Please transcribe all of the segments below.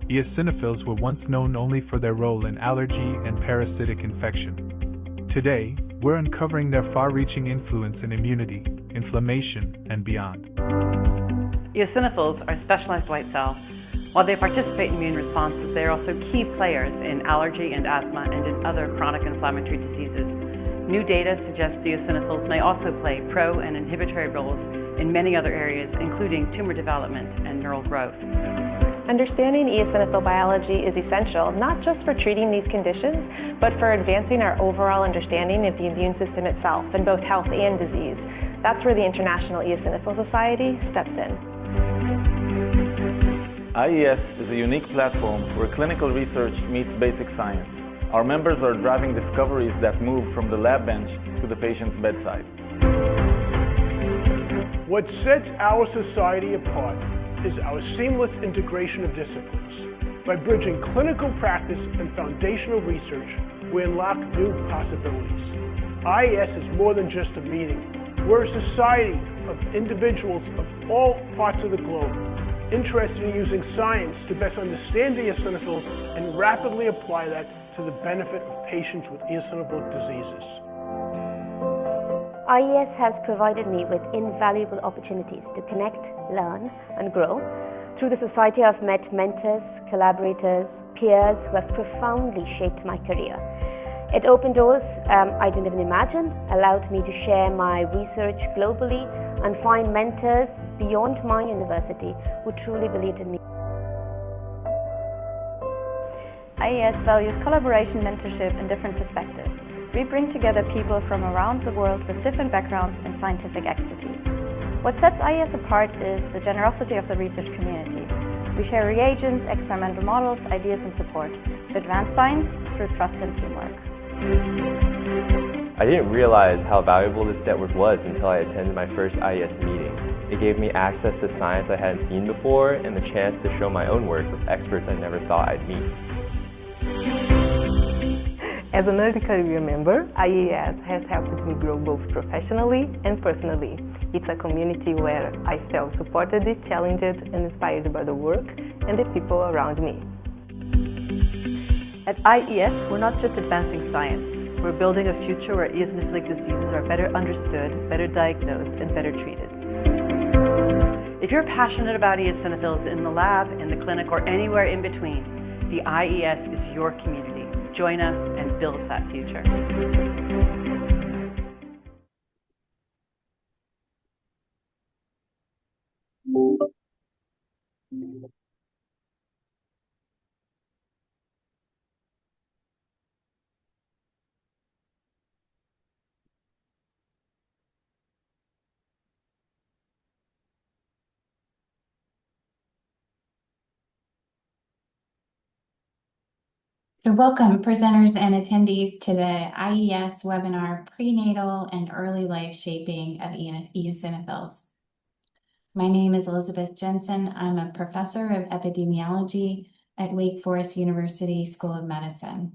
Eosinophils were once known only for their role in allergy and parasitic infection. Today, we're uncovering their far-reaching influence in immunity, inflammation, and beyond. Eosinophils are specialized white cells. While they participate in immune responses, they are also key players in allergy and asthma and in other chronic inflammatory diseases. New data suggests eosinophils may also play pro- and inhibitory roles in many other areas, including tumor development and neural growth. Understanding eosinophil biology is essential, not just for treating these conditions, but for advancing our overall understanding of the immune system itself in both health and disease. That's where the International Eosinophil Society steps in. IES is a unique platform where clinical research meets basic science. Our members are driving discoveries that move from the lab bench to the patient's bedside. What sets our society apart is our seamless integration of disciplines. By bridging clinical practice and foundational research, we unlock new possibilities. IES is more than just a meeting. We're a society of individuals of all parts of the globe, interested in using science to best understand the eosinophils and rapidly apply that to the benefit of patients with eosinophilic diseases. IES has provided me with invaluable opportunities to connect, learn, and grow. Through the society, I've met mentors, collaborators, peers who have profoundly shaped my career. It opened doors I didn't even imagine, allowed me to share my research globally and find mentors beyond my university who truly believed in me. IES values collaboration, mentorship, and different perspectives. We bring together people from around the world with different backgrounds and scientific expertise. What sets IES apart is the generosity of the research community. We share reagents, experimental models, ideas, and support to advance science through trust and teamwork. I didn't realize how valuable this network was until I attended my first IES meeting. It gave me access to science I hadn't seen before and the chance to show my own work with experts I never thought I'd meet. As an early career member, IES has helped me grow both professionally and personally. It's a community where I felt supported, challenged, and inspired by the work and the people around me. At IES, we're not just advancing science. We're building a future where eosinophilic diseases are better understood, better diagnosed, and better treated. If you're passionate about eosinophils in the lab, in the clinic, or anywhere in between, the IES is your community. Join us and build that future. So welcome presenters and attendees to the IES webinar, Prenatal and Early Life Shaping of Eosinophils. My name is Elizabeth Jensen. I'm a professor of epidemiology at Wake Forest University School of Medicine.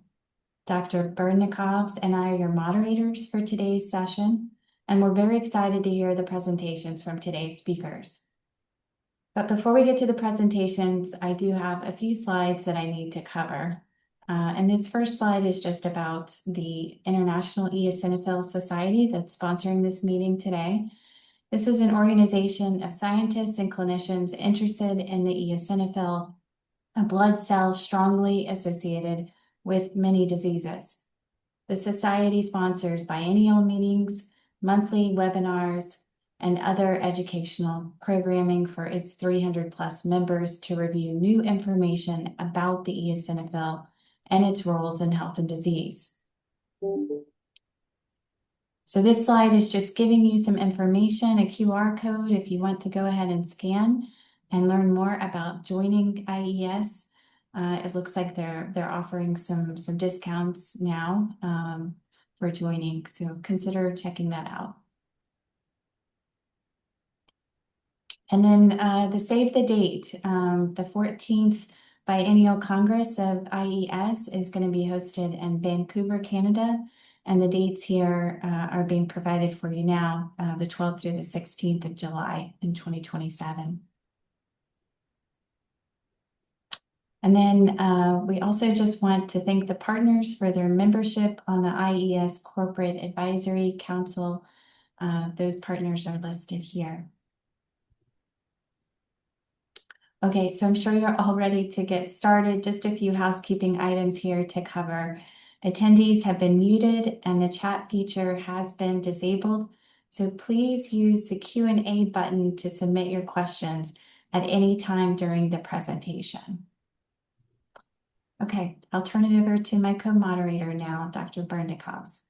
Dr. Berdnikovs and I are your moderators for today's session, and we're very excited to hear the presentations from today's speakers. But before we get to the presentations, I do have a few slides that I need to cover. And this first slide is just about the International Eosinophil Society that's sponsoring this meeting today. This is an organization of scientists and clinicians interested in the eosinophil, a blood cell strongly associated with many diseases. The society sponsors biennial meetings, monthly webinars, and other educational programming for its 300+ members to review new information about the eosinophil and its roles in health and disease. So this slide is just giving you some information, a QR code if you want to go ahead and scan and learn more about joining IES. It looks like they're offering some discounts now for joining, so consider checking that out. And then the save the date, the 14th Biennial Congress of IES is going to be hosted in Vancouver, Canada, and the dates here are being provided for you now, the 12th through the 16th of July in 2027. And then we also just want to thank the partners for their membership on the IES Corporate Advisory Council. Those partners are listed here. Okay, so I'm sure you're all ready to get started. Just a few housekeeping items here to cover. Attendees have been muted and the chat feature has been disabled. So please use the Q&A button to submit your questions at any time during the presentation. Okay, I'll turn it over to my co-moderator now, Dr. Berdnikovs.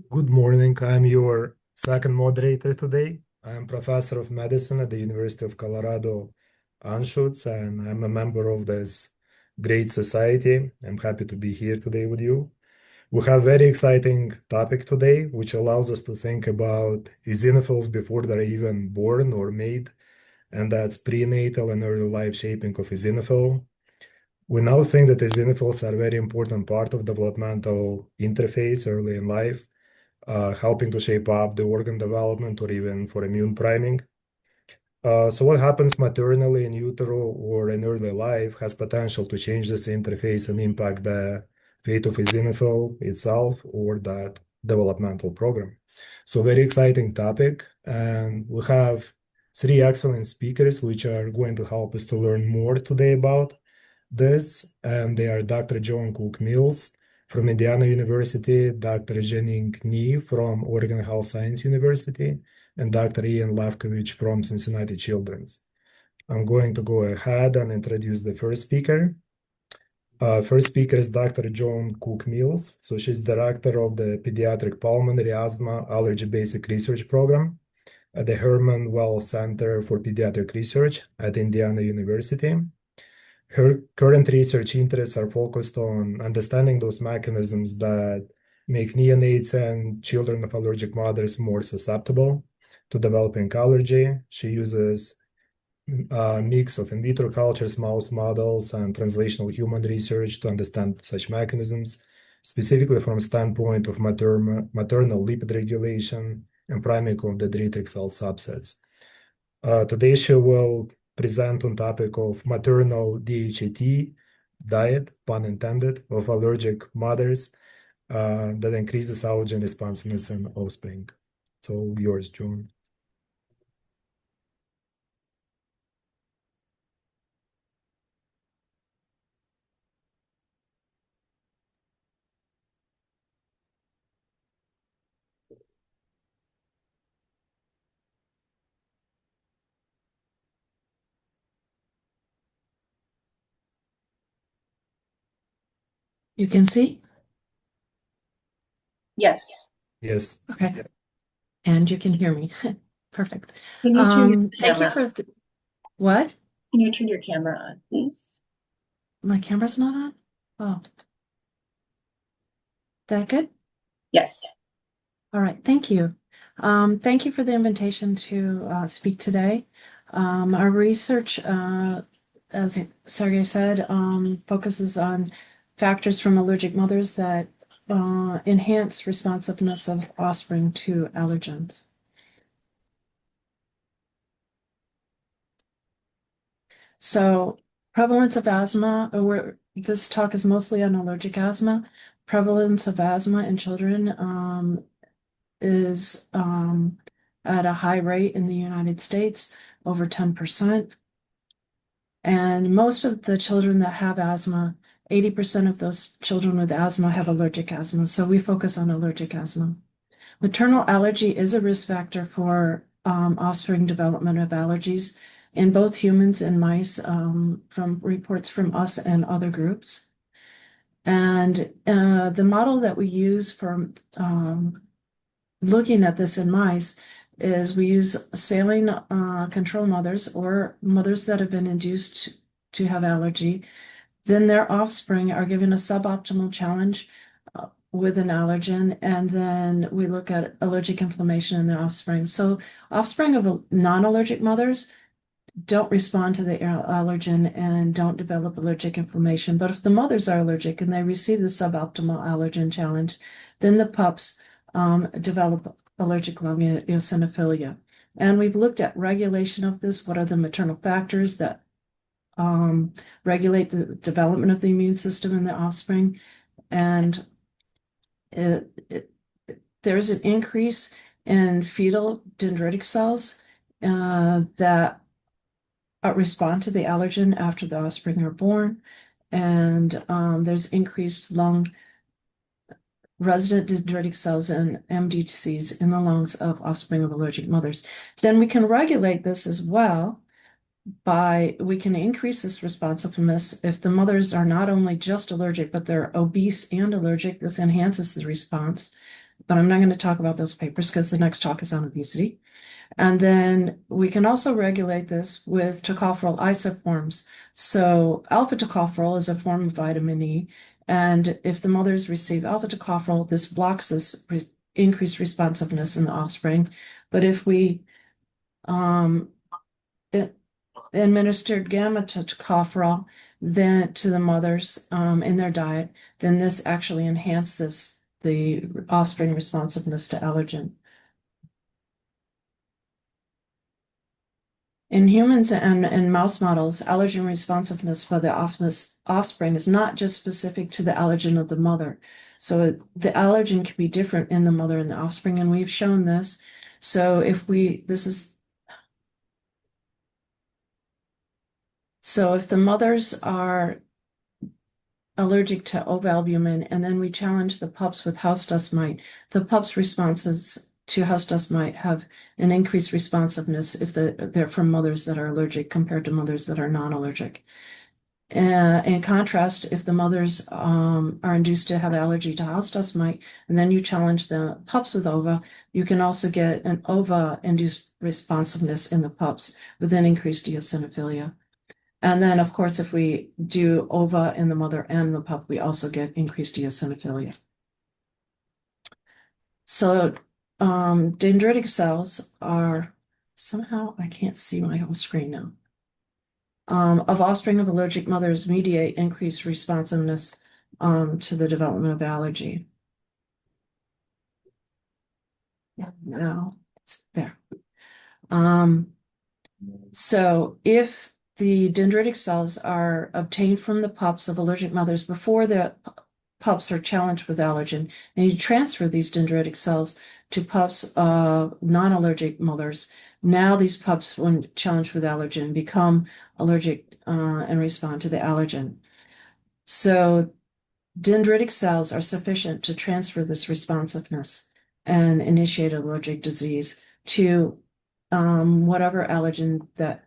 Good morning. I'm your second moderator today. I'm professor of medicine at the University of Colorado, Anschutz, and I'm a member of this great society. I'm happy to be here today with you. We have a very exciting topic today, which allows us to think about eosinophils before they're even born or made, and that's prenatal and early life shaping of eosinophil. We now think that eosinophils are a very important part of developmental interface early in life, helping to shape up the organ development or even for immune priming. So what happens maternally in utero or in early life has potential to change this interface and impact the fate of eosinophil itself or that developmental program. So very exciting topic, and we have three excellent speakers which are going to help us to learn more today about this, and they are Dr. Joan Cook-Mills from Indiana University, Dr. Zhenying from Oregon Health Science University, and Dr. Ian Lewkowich from Cincinnati Children's. I'm going to go ahead and introduce the first speaker. First speaker is Dr. Joan Cook-Mills. So she's director of the Pediatric Pulmonary Asthma Allergy Basic Research Program at the Herman Wells Center for Pediatric Research at Indiana University. Her current research interests are focused on understanding those mechanisms that make neonates and children of allergic mothers more susceptible to developing allergy. She uses a mix of in vitro cultures, mouse models, and translational human research to understand such mechanisms, specifically from a standpoint of maternal lipid regulation and priming of the dendritic cell subsets. Today she will present on topic of maternal DHET diet, pun intended, of allergic mothers that increases allergen responsiveness in offspring. So yours, Joan. You can see? Yes. Yes. Okay. Yeah. And you can hear me. Perfect. Can you turn your Thank you camera? for what? Can you turn your camera on, please? My camera's not on? Oh. That good? Yes. All right. Thank you. Thank you for the invitation to speak today. Our research, as Sergej said, focuses on factors from allergic mothers that enhance responsiveness of offspring to allergens. So prevalence of asthma, this talk is mostly on allergic asthma. Prevalence of asthma in children is at a high rate in the United States, over 10%. And most of the children that have asthma, 80% of those children with asthma have allergic asthma. So we focus on allergic asthma. Maternal allergy is a risk factor for offspring development of allergies in both humans and mice, from reports from us and other groups. And the model that we use for looking at this in mice is we use saline control mothers or mothers that have been induced to have allergy. Then their offspring are given a suboptimal challenge with an allergen, and then we look at allergic inflammation in the offspring. So offspring of non-allergic mothers don't respond to the allergen and don't develop allergic inflammation. But if the mothers are allergic and they receive the suboptimal allergen challenge, then the pups develop allergic lung eosinophilia. And we've looked at regulation of this. What are the maternal factors that regulate the development of the immune system in the offspring. And there's an increase in fetal dendritic cells that respond to the allergen after the offspring are born. And there's increased lung resident dendritic cells and MDCs in the lungs of offspring of allergic mothers. Then we can regulate this as well we can increase this responsiveness if the mothers are not only just allergic, but they're obese and allergic. This enhances the response. But I'm not going to talk about those papers because the next talk is on obesity. And then we can also regulate this with tocopherol isoforms. So alpha tocopherol is a form of vitamin E. And if the mothers receive alpha tocopherol, this blocks this increased responsiveness in the offspring. But if we administered gamma tocopherol then to the mothers in their diet, then this actually enhances the offspring responsiveness to allergen. In humans and mouse models, allergen responsiveness for the offspring is not just specific to the allergen of the mother. So the allergen can be different in the mother and the offspring, and we've shown this. So if the mothers are allergic to ovalbumin, and then we challenge the pups with house dust mite, the pups' responses to house dust mite have an increased responsiveness if they're from mothers that are allergic compared to mothers that are non-allergic. In contrast, if the mothers are induced to have allergy to house dust mite, and then you challenge the pups with ova, you can also get an ova-induced responsiveness in the pups with an increased eosinophilia. And then, of course, if we do ova in the mother and the pup, we also get increased eosinophilia. So dendritic cells are somehow, I can't see my whole screen now, of offspring of allergic mothers mediate increased responsiveness to the development of allergy. Now it's there. So if the dendritic cells are obtained from the pups of allergic mothers before the pups are challenged with allergen, and you transfer these dendritic cells to pups of non-allergic mothers. Now these pups, when challenged with allergen, become allergic and respond to the allergen. So dendritic cells are sufficient to transfer this responsiveness and initiate allergic disease to whatever allergen that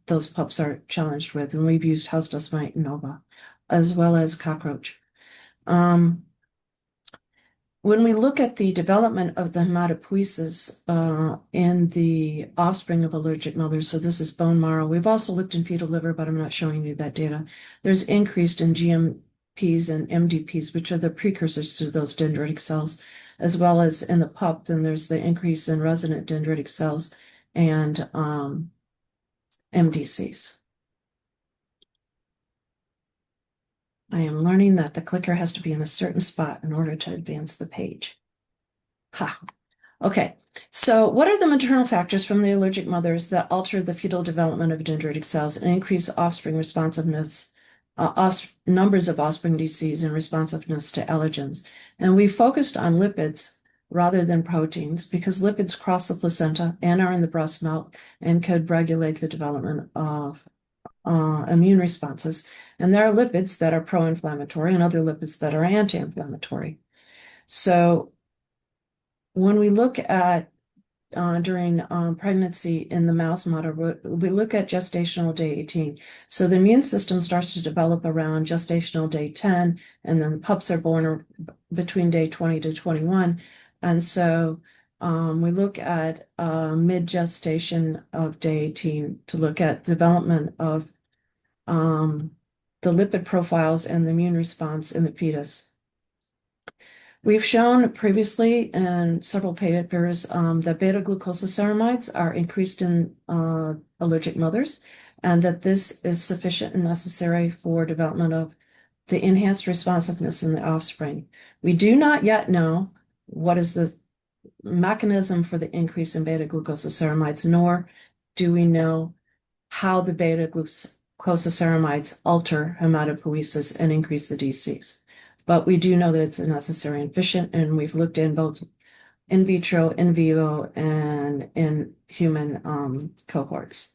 those pups are challenged with. And we've used house dust mite and ova, as well as cockroach. When we look at the development of the hematopoiesis in the offspring of allergic mothers, so this is bone marrow. We've also looked in fetal liver, but I'm not showing you that data. There's increased in GMPs and MDPs, which are the precursors to those dendritic cells, as well as in the pup. Then there's the increase in resident dendritic cells and MDCs. I am learning that the clicker has to be in a certain spot in order to advance the page. Ha. Okay, so what are the maternal factors from the allergic mothers that alter the fetal development of dendritic cells and increase offspring responsiveness, numbers of offspring DCs and responsiveness to allergens? And we focused on lipids rather than proteins because lipids cross the placenta and are in the breast milk and could regulate the development of immune responses. And there are lipids that are pro-inflammatory and other lipids that are anti-inflammatory. So when we look at during pregnancy in the mouse model, we look at gestational day 18. So the immune system starts to develop around gestational day 10, and then pups are born between day 20 to 21. And so we look at mid-gestation of day 18 to look at development of the lipid profiles and the immune response in the fetus. We've shown previously in several papers that beta-glucosylceramides are increased in allergic mothers, and that this is sufficient and necessary for development of the enhanced responsiveness in the offspring. We do not yet know what is the mechanism for the increase in beta-glucosylceramides, nor do we know how the beta-glucosylceramides glucosaccharamides alter hematopoiesis and increase the DCs. But we do know that it's necessary and efficient, and we've looked in both in vitro, in vivo, and in human cohorts.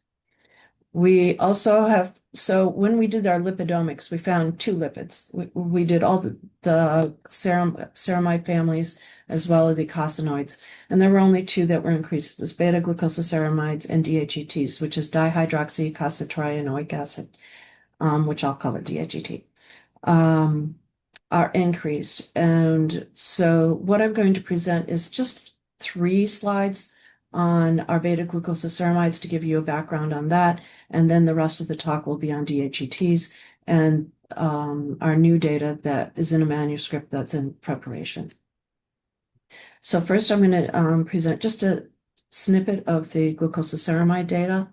We also have, so when we did our lipidomics, we found two lipids. We did all the ceramide families as well as the eicosanoids, and there were only two that were increased. It was beta-glucosaccharamides and DHETs, which is dihydroxyeicosatrienoic acid, which I'll call it DHET, are increased. And so what I'm going to present is just 3 slides on our beta-glucosaccharamides to give you a background on that. And then the rest of the talk will be on DHETs and our new data that is in a manuscript that's in preparation. So first I'm going to present just a snippet of the glucosaccharide data.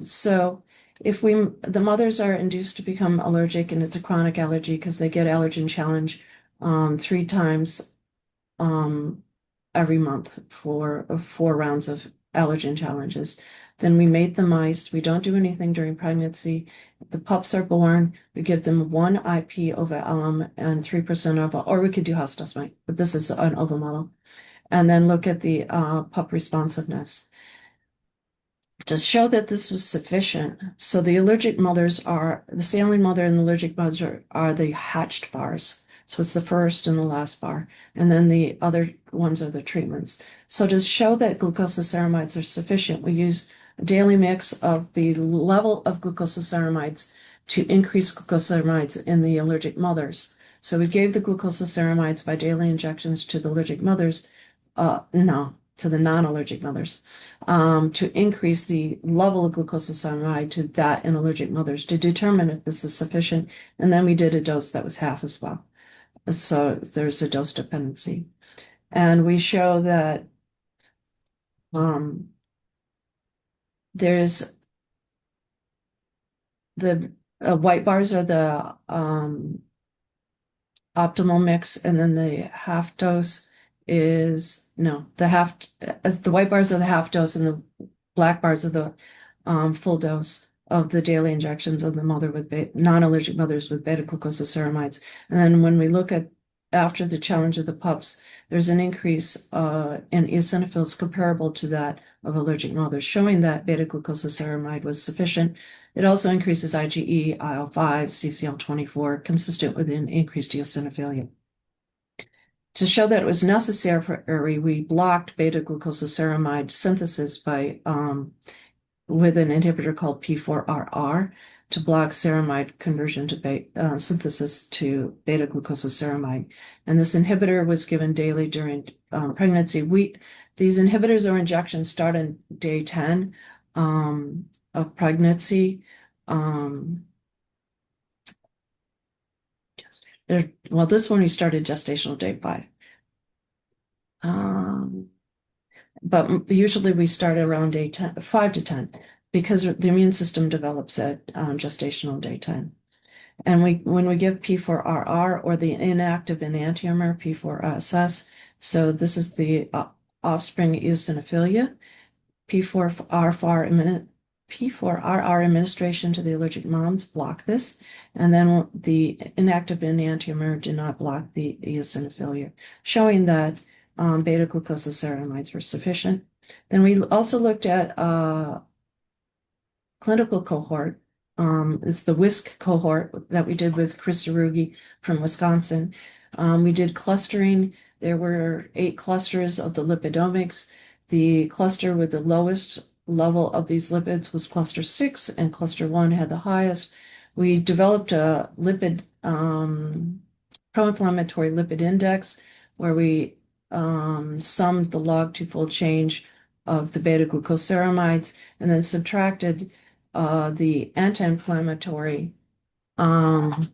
So if the mothers are induced to become allergic, and it's a chronic allergy because they get allergen challenge 3 times every month for 4 rounds of allergen challenges. Then we mate the mice. We don't do anything during pregnancy. The pups are born. We give them 1 IP ovum and 3% ova, or we could do house dust mite, but this is an ova model. And then look at the pup responsiveness. To show that this was sufficient, so the allergic mothers are, the saline mother and the allergic mother are the hatched bars. So it's the first and the last bar. And then the other ones are the treatments. So to show that glucosaccharamides are sufficient, we use a daily mix of the level of glucosaccharamides to increase glucosaccharamides in the allergic mothers. So we gave the glucosaccharamides by daily injections to the allergic mothers, to the non-allergic mothers, to increase the level of glucosaccharide to that in allergic mothers to determine if this is sufficient. And then we did a dose that was half as well. So there's a dose dependency. And we show that there's the white bars are the optimal mix, and then the half dose is, the white bars are the half dose and the black bars are the full dose of the daily injections of the mother with non-allergic mothers with beta-glucosaccharamides. And then when we look at after the challenge of the pups, there's an increase in eosinophils comparable to that of allergic mothers, showing that beta-glucosaccharide was sufficient. It also increases IgE, IL-5, CCL24, consistent with an increased eosinophilia. To show that it was necessary, we blocked beta-glucosaccharide synthesis by with an inhibitor called P4RR to block ceramide conversion to synthesis to beta-glucosaccharide. And this inhibitor was given daily during pregnancy. These inhibitors or injections start on day 10 of pregnancy. Well, this one we started gestational day 5. But usually we start around day 10, 5 to 10, because the immune system develops at gestational day 10. And when we give P4RR or the inactive enantiomer P4SS, so this is the offspring eosinophilia, P4RR administration to the allergic moms block this, and then the inactive enantiomer do not block the eosinophilia, showing that beta-glucosaccharamides were sufficient. Then we also looked at clinical cohort. It's the WISC cohort that we did with Chris Zerugi from Wisconsin. We did clustering. There were 8 clusters of the lipidomics. The cluster with the lowest level of these lipids was cluster 6, and cluster 1 had the highest. We developed a lipid pro-inflammatory lipid index where we summed the log 2-fold change of the beta-glucosaccharamides and then subtracted the anti-inflammatory lipids,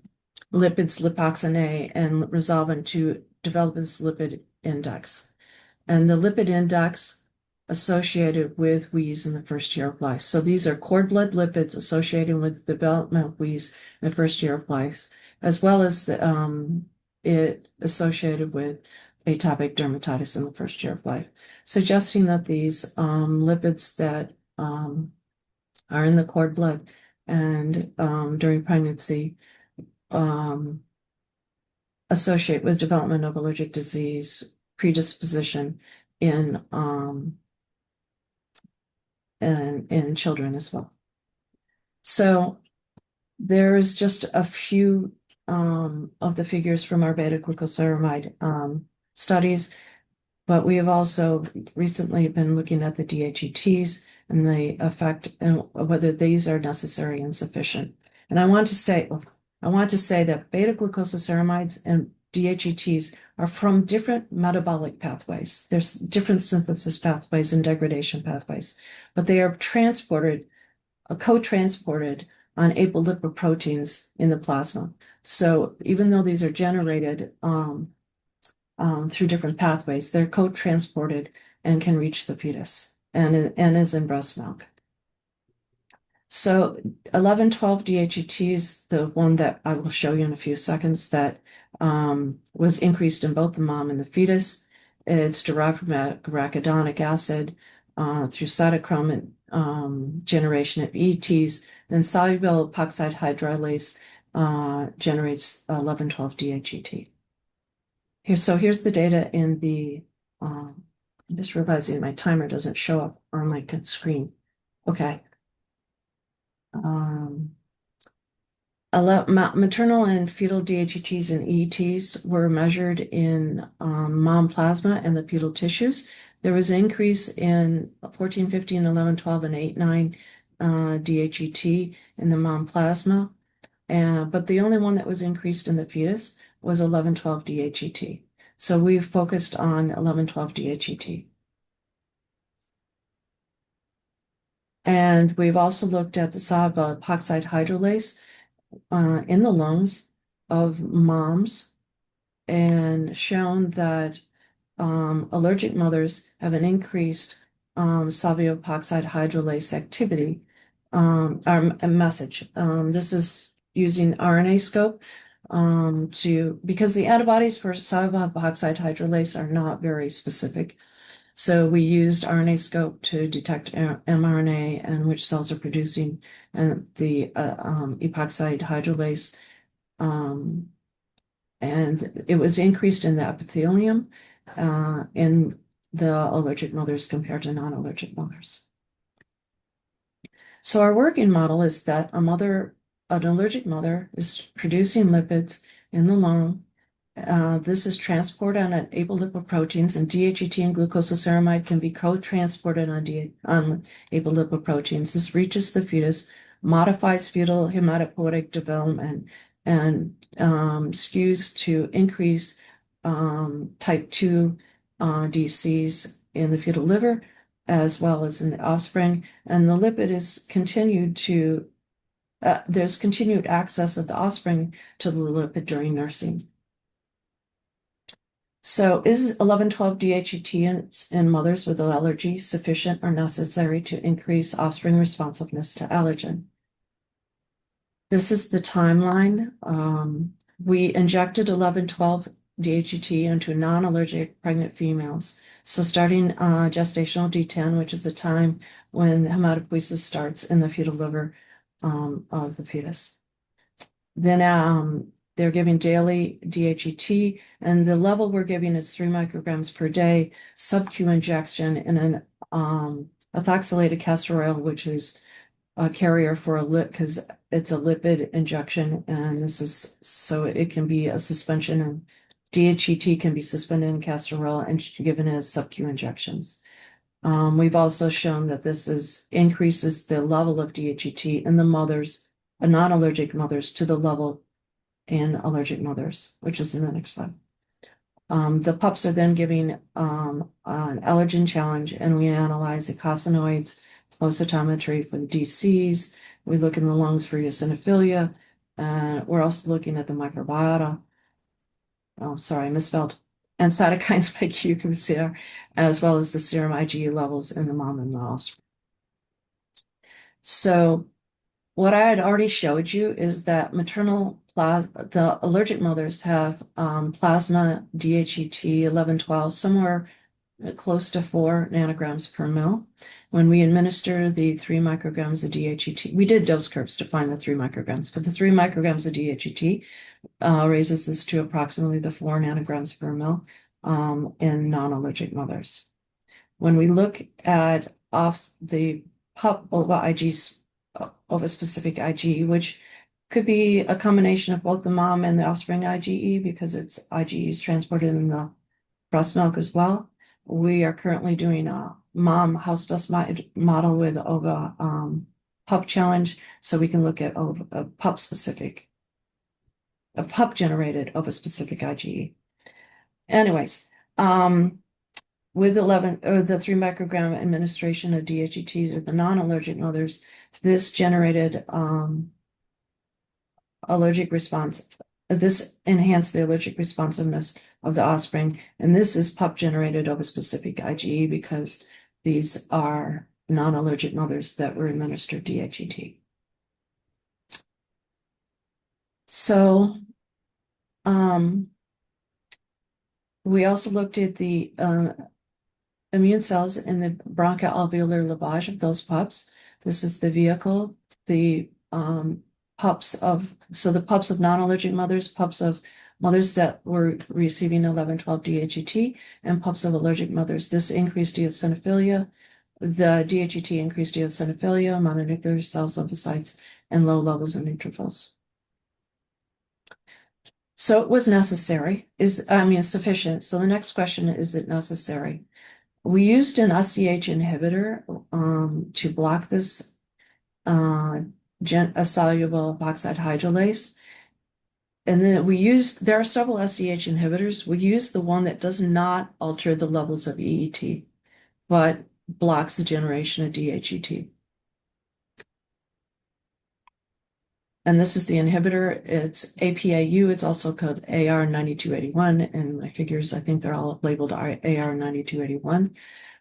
lipoxin A, and resolvent to develop this lipid index. And the lipid index associated with wheeze in the first year of life. So these are cord blood lipids associated with development of wheeze in the first year of life, as well as it associated with atopic dermatitis in the first year of life, suggesting that these lipids that are in the cord blood and during pregnancy associate with development of allergic disease predisposition in children as well. So there's just a few of the figures from our beta-glucoceramide studies, but we have also recently been looking at the DHETs and the effect and whether these are necessary and sufficient. And I want to say that beta-glucoceramide and DHETs are from different metabolic pathways. There's different synthesis pathways and degradation pathways, but they are co-transported on apolipoproteins in the plasma. So even though these are generated through different pathways, they're co-transported and can reach the fetus and is in breast milk. So 11-12 DHETs, the one that I will show you in a few seconds, that was increased in both the mom and the fetus. It's derived from arachidonic acid through cytochrome generation of ETs. Then soluble epoxide hydrolase generates 11-12 DHET. Here's the data in the, I'm just realizing my timer doesn't show up on my screen. Okay. Maternal and fetal DHETs and EETs were measured in mom plasma and the fetal tissues. There was an increase in 14, 15, 11, 12, and 8, 9 DHET in the mom plasma, but the only one that was increased in the fetus was 11-12 DHET. So we've focused on 11-12 DHET. And we've also looked at the soluble epoxide hydrolase in the lungs of moms and shown that allergic mothers have an increased soluble epoxide hydrolase activity a message. This is using RNA-scope because the antibodies for soluble epoxide hydrolase are not very specific. So we used RNA-scope to detect mRNA and which cells are producing the epoxide hydrolase. And it was increased in the epithelium in the allergic mothers compared to non-allergic mothers. So our working model is that an allergic mother is producing lipids in the lung. This is transported on apolipoproteins, and DHET and glucoceramide can be co-transported on apolipoproteins. This reaches the fetus, modifies fetal hematopoietic development, and skews to increase type 2 DCs in the fetal liver, as well as in the offspring. And the lipid is there's continued access of the offspring to the lipid during nursing. So is 11-12 DHET in mothers with an allergy sufficient or necessary to increase offspring responsiveness to allergen? This is the timeline. We injected 11-12 DHET into non-allergic pregnant females. So starting gestational D10, which is the time when hematopoiesis starts in the fetal liver of the fetus. Then they're giving daily DHET, and the level we're giving is 3 micrograms per day, sub-Q injection in an ethoxylated castor oil, which is a carrier for a lip because it's a lipid injection, and this is so it can be a suspension, and DHET can be suspended in castor oil and given as sub-Q injections. We've also shown that this increases the level of DHET in the mothers, non-allergic mothers, to the level in allergic mothers, which is in the next slide. The pups are then giving an allergen challenge, and we analyze eosinoids, flow cytometry for the DCs. We look in the lungs for eosinophilia. We're also looking at the microbiota. Oh, sorry, I misspelled. And cytokines by qPCR, as well as the serum IgE levels in the mom and the offspring. So what I had already showed you is that the allergic mothers have plasma DHET 11-12 somewhere close to 4 nanograms per mil. When we administer the 3 micrograms of DHET, we did dose curves to find the 3 micrograms, but the 3 micrograms of DHET raises this to approximately the 4 nanograms per mil in non-allergic mothers. When we look at the pup ova-specific IgE, which could be a combination of both the mom and the offspring IgE, because it's IgE is transported in the breast milk as well. We are currently doing a mom house dust model with ova pup challenge, so we can look at a pup generated ova-specific IgE. Anyways, with the 3 microgram administration of DHET to the non-allergic mothers, this generated allergic response. This enhanced the allergic responsiveness of the offspring, and this is pup-generated ova-specific IgE because these are non-allergic mothers that were administered DHET. So, we also looked at the immune cells in the bronchoalveolar lavage of those pups. This is the vehicle, the pups of non-allergic mothers, pups of mothers that were receiving 11-12 DHET, and pups of allergic mothers. This increased eosinophilia. The DHET increased eosinophilia, mononuclear cells, lymphocytes, and low levels of neutrophils. So it was necessary, sufficient. So the next question, is it necessary? We used an SCH inhibitor to block this a soluble epoxide hydrolase. And then there are several SCH inhibitors. We use the one that does not alter the levels of EET, but blocks the generation of DHET. And this is the inhibitor. It's APAU. It's also called AR9281. And my figures, I think they're all labeled AR9281.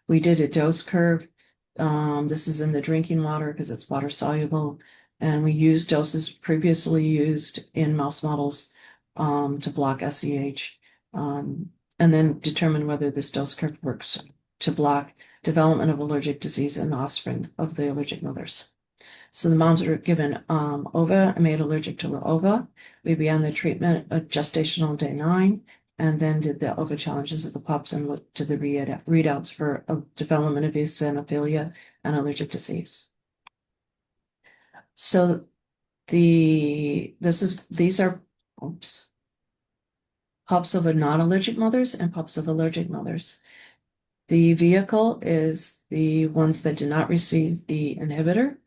We did a dose curve. This is in the drinking water because it's water soluble. And we used doses previously used in mouse models to block SCH, and then determine whether this dose curve works to block development of allergic disease in the offspring of the allergic mothers. So the moms were given ova and made allergic to the ova. We began the treatment of gestational day 9, and then did the ova challenges of the pups and looked to the readouts for development of eosinophilia and allergic disease. So these are pups of non-allergic mothers and pups of allergic mothers. The vehicle is the ones that did not receive the inhibitor.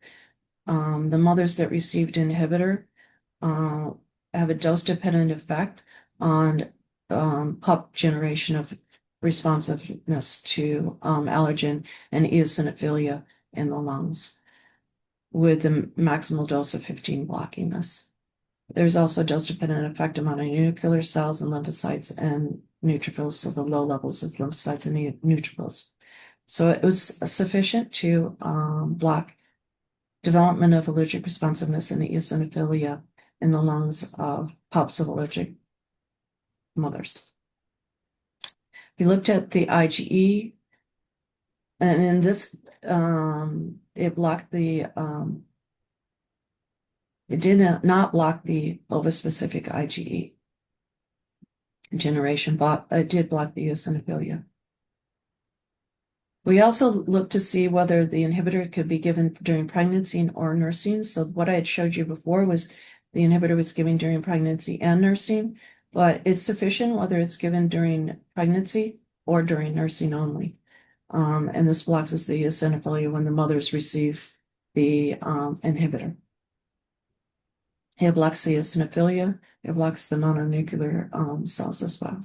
The mothers that received inhibitor have a dose-dependent effect on pup generation of responsiveness to allergen and eosinophilia in the lungs, with the maximal dose of 15 blocking this. There's also a dose-dependent effect on mononuclear cells and lymphocytes and neutrophils, so the low levels of lymphocytes and neutrophils. So it was sufficient to block development of allergic responsiveness and eosinophilia in the lungs of pups of allergic mothers. We looked at the IgE, and in this, it blocked the, it did not block the ova-specific IgE generation, but it did block the eosinophilia. We also looked to see whether the inhibitor could be given during pregnancy or nursing. So what I had showed you before was the inhibitor was given during pregnancy and nursing, but it's sufficient whether it's given during pregnancy or during nursing only. And this blocks the eosinophilia when the mothers receive the inhibitor. It blocks the eosinophilia. It blocks the mononuclear cells as well.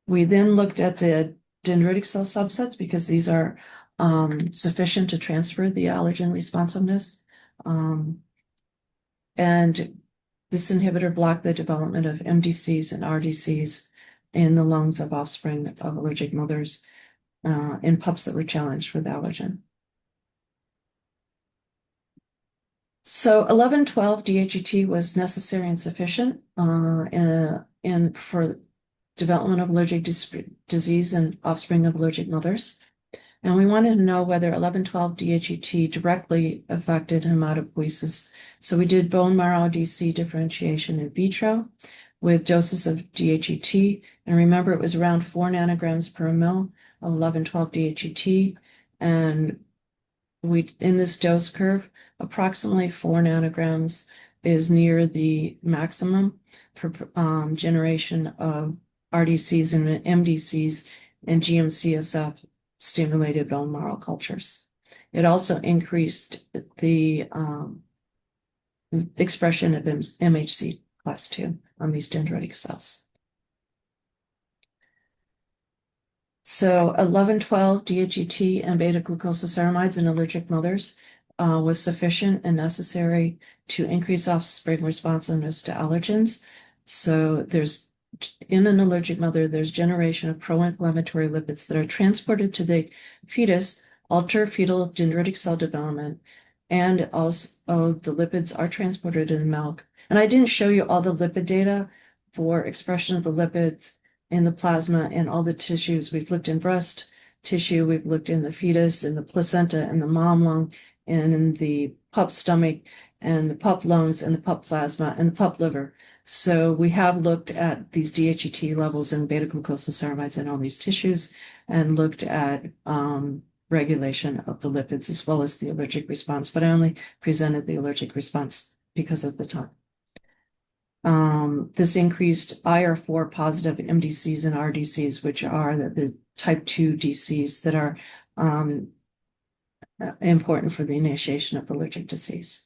We then looked at the dendritic cell subsets because these are sufficient to transfer the allergen responsiveness. And this inhibitor blocked the development of MDCs and RDCs in the lungs of offspring of allergic mothers in pups that were challenged with allergen. So 11-12 DHET was necessary and sufficient for development of allergic disease in offspring of allergic mothers. And we wanted to know whether 11-12 DHET directly affected hematopoiesis. So we did bone marrow DC differentiation in vitro with doses of DHET. And remember, it was around 4 nanograms per mil of 11-12 DHET. And in this dose curve, approximately 4 nanograms is near the maximum for generation of RDCs and MDCs and GM-CSF stimulated bone marrow cultures. It also increased the expression of MHC class 2 on these dendritic cells. So 11-12 DHET and beta-glucosylceramides in allergic mothers was sufficient and necessary to increase offspring responsiveness to allergens. So in an allergic mother, there's generation of pro-inflammatory lipids that are transported to the fetus, alter fetal dendritic cell development, and also the lipids are transported in milk. And I didn't show you all the lipid data for expression of the lipids in the plasma and all the tissues. We've looked in breast tissue, we've looked in the fetus, in the placenta, and the mom lung, and in the pup stomach, and the pup lungs, and the pup plasma, and the pup liver. So we have looked at these DHET levels in beta-glucosylceramides in all these tissues and looked at regulation of the lipids as well as the allergic response, but I only presented the allergic response because of the time. This increased IR4 positive MDCs and RDCs, which are the type 2 DCs that are important for the initiation of allergic disease.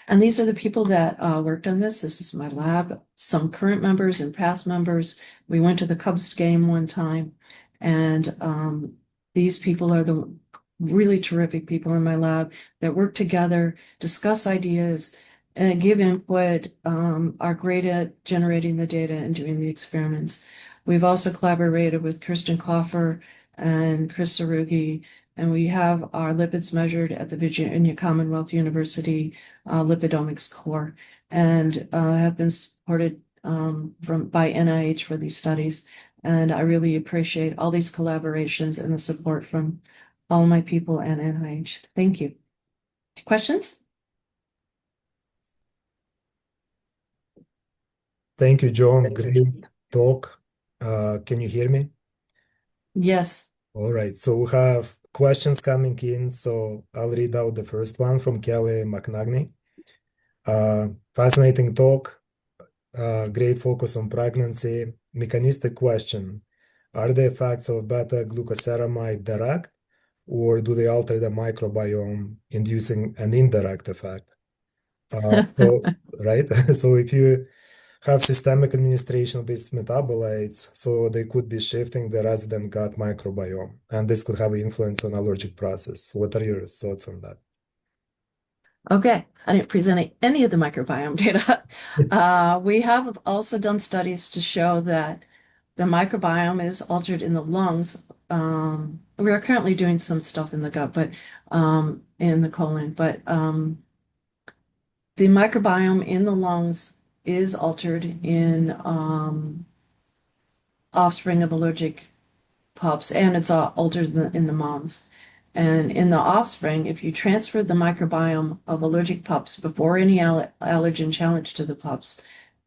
And these are the people that worked on this. This is my lab, some current members and past members. We went to the Cubs game one time, and these people are the really terrific people in my lab that work together, discuss ideas, and give input, are great at generating the data and doing the experiments. We've also collaborated with Kirsten Kloffer and Chris Sarugi, and we have our lipids measured at the Virginia Commonwealth University Lipidomics Core, and have been supported by NIH for these studies. And I really appreciate all these collaborations and the support from all my people and NIH. Thank you. Questions? Thank you, Joan. Great talk. Can you hear me? Yes. All right. So we have questions coming in. So I'll read out the first one from Kelly McNagney. Fascinating talk. Great focus on pregnancy. Mechanistic question. Are the effects of beta-glucoceramide direct, or do they alter the microbiome, inducing an indirect effect? Right? So if you have systemic administration of these metabolites, so they could be shifting the resident gut microbiome, and this could have an influence on allergic process. What are your thoughts on that? Okay, I didn't present any of the microbiome data. We have also done studies to show that the microbiome is altered in the lungs. We are currently doing some stuff in the gut, but in the colon, but the microbiome in the lungs is altered in offspring of allergic pups, and it's altered in the moms. And in the offspring, if you transfer the microbiome of allergic pups before any allergen challenge to the pups